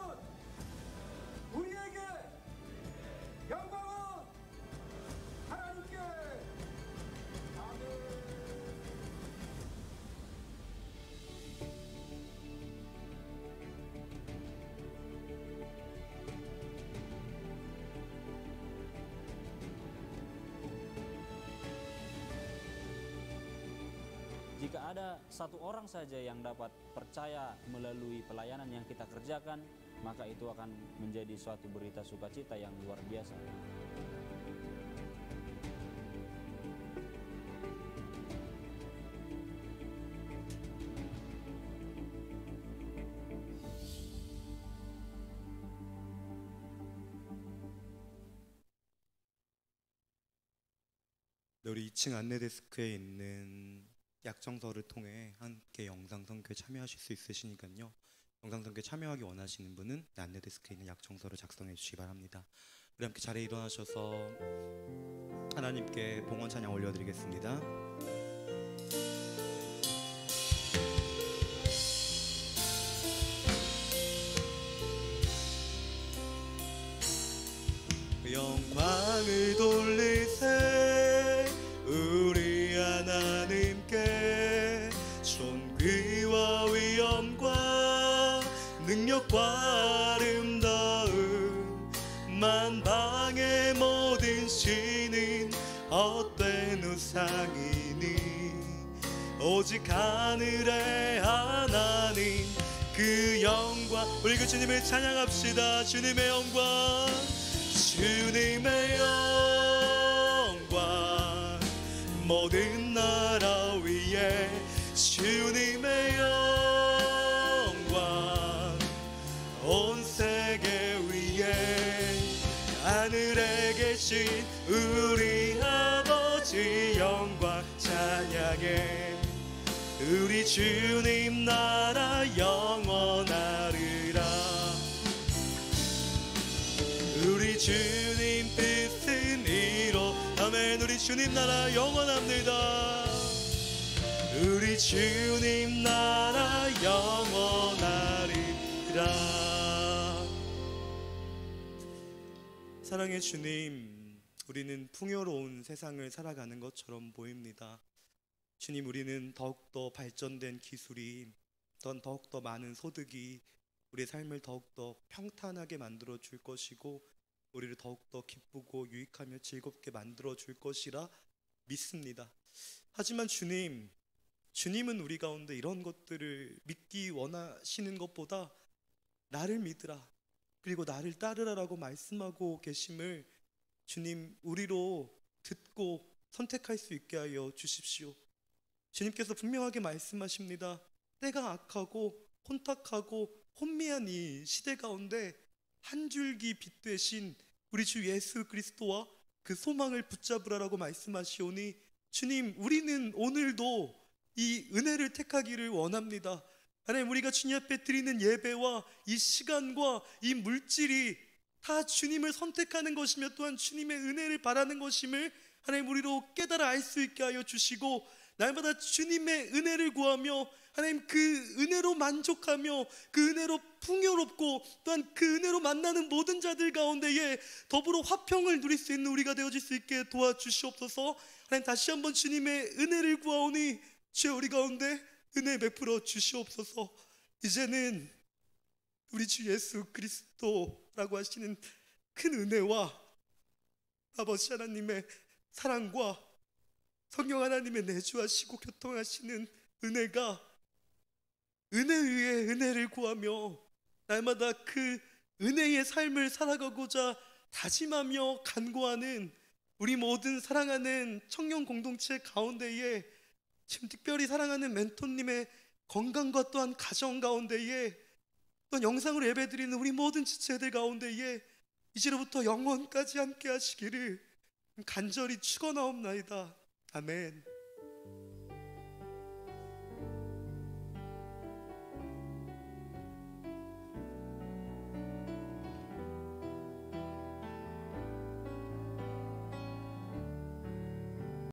우리에게, 영광은 하나님께. 아멘. Jika ada satu orang saja yang dapat percaya melalui pelayanan yang kita kerjakan, maka itu akan menjadi suatu berita sukacita yang luar biasa. 우리 2층 안내 데스크에 있는 약정서를 통해 함께 영상 선교에 참여하실 수 있으시니까요. 영상 선교에 참여하기 원하시는 분은 안내 데스크에 있는 약정서를 작성해 주시기 바랍니다. 우리 함께 자리에 일어나셔서 하나님께 봉헌 찬양 올려드리겠습니다. 영광을 돌리세 우리 하나님께 존귀와 위엄과 능력과 아름다움 만방의 모든 신은 헛된 우상이니 오직 하늘의 하나님 그 영광 우리 그 주님을 찬양합시다. 주님의 영광 주님의 영광 모든 나라 위에 주님의 영광 온 세계 위에 하늘에 계신 우리 아버지 영광 찬양해 우리 주님 나라 영원하리라 우리 주님 뜻은 이로 아멘 우리 주님 나라 영원합니다 우리 주님 나라 영원하리라 사랑의 주님 우리는 풍요로운 세상을 살아가는 것처럼 보입니다 주님 우리는 더욱더 발전된 기술이 더욱더 많은 소득이 우리의 삶을 더욱더 평탄하게 만들어 줄 것이고 우리를 더욱더 기쁘고 유익하며 즐겁게 만들어 줄 것이라 믿습니다. 하지만 주님은 우리 가운데 이런 것들을 믿기 원하시는 것보다 나를 믿으라 그리고 나를 따르라라고 말씀하고 계심을 주님 우리로 듣고 선택할 수 있게 하여 주십시오. 주님께서 분명하게 말씀하십니다. 때가 악하고 혼탁하고 혼미한 이 시대 가운데 한 줄기 빛 되신 우리 주 예수 그리스도와 그 소망을 붙잡으라라고 말씀하시오니 주님 우리는 오늘도 이 은혜를 택하기를 원합니다. 하나님, 우리가 주님 앞에 드리는 예배와 이 시간과 이 물질이 다 주님을 선택하는 것이며 또한 주님의 은혜를 바라는 것임을 하나님 우리로 깨달아 알 수 있게 하여 주시고, 날마다 주님의 은혜를 구하며 하나님 그 은혜로 만족하며 그 은혜로 풍요롭고 또한 그 은혜로 만나는 모든 자들 가운데에 더불어 화평을 누릴 수 있는 우리가 되어질 수 있게 도와주시옵소서. 하나님, 다시 한번 주님의 은혜를 구하오니 주여 우리 가운데 은혜 베풀어 주시옵소서. 이제는 우리 주 예수 그리스도라고 하시는 큰 은혜와 아버지 하나님의 사랑과 성령 하나님의 내주하시고 교통하시는 은혜가 은혜 위에 은혜를 구하며 날마다 그 은혜의 삶을 살아가고자 다짐하며 간구하는 우리 모든 사랑하는 청년 공동체 가운데에, 지금 특별히 사랑하는 멘토님의 건강과 또한 가정 가운데에, 또한 영상으로 예배드리는 우리 모든 지체들 가운데에 이제로부터 영원까지 함께 하시기를 간절히 축원하옵나이다. 아멘.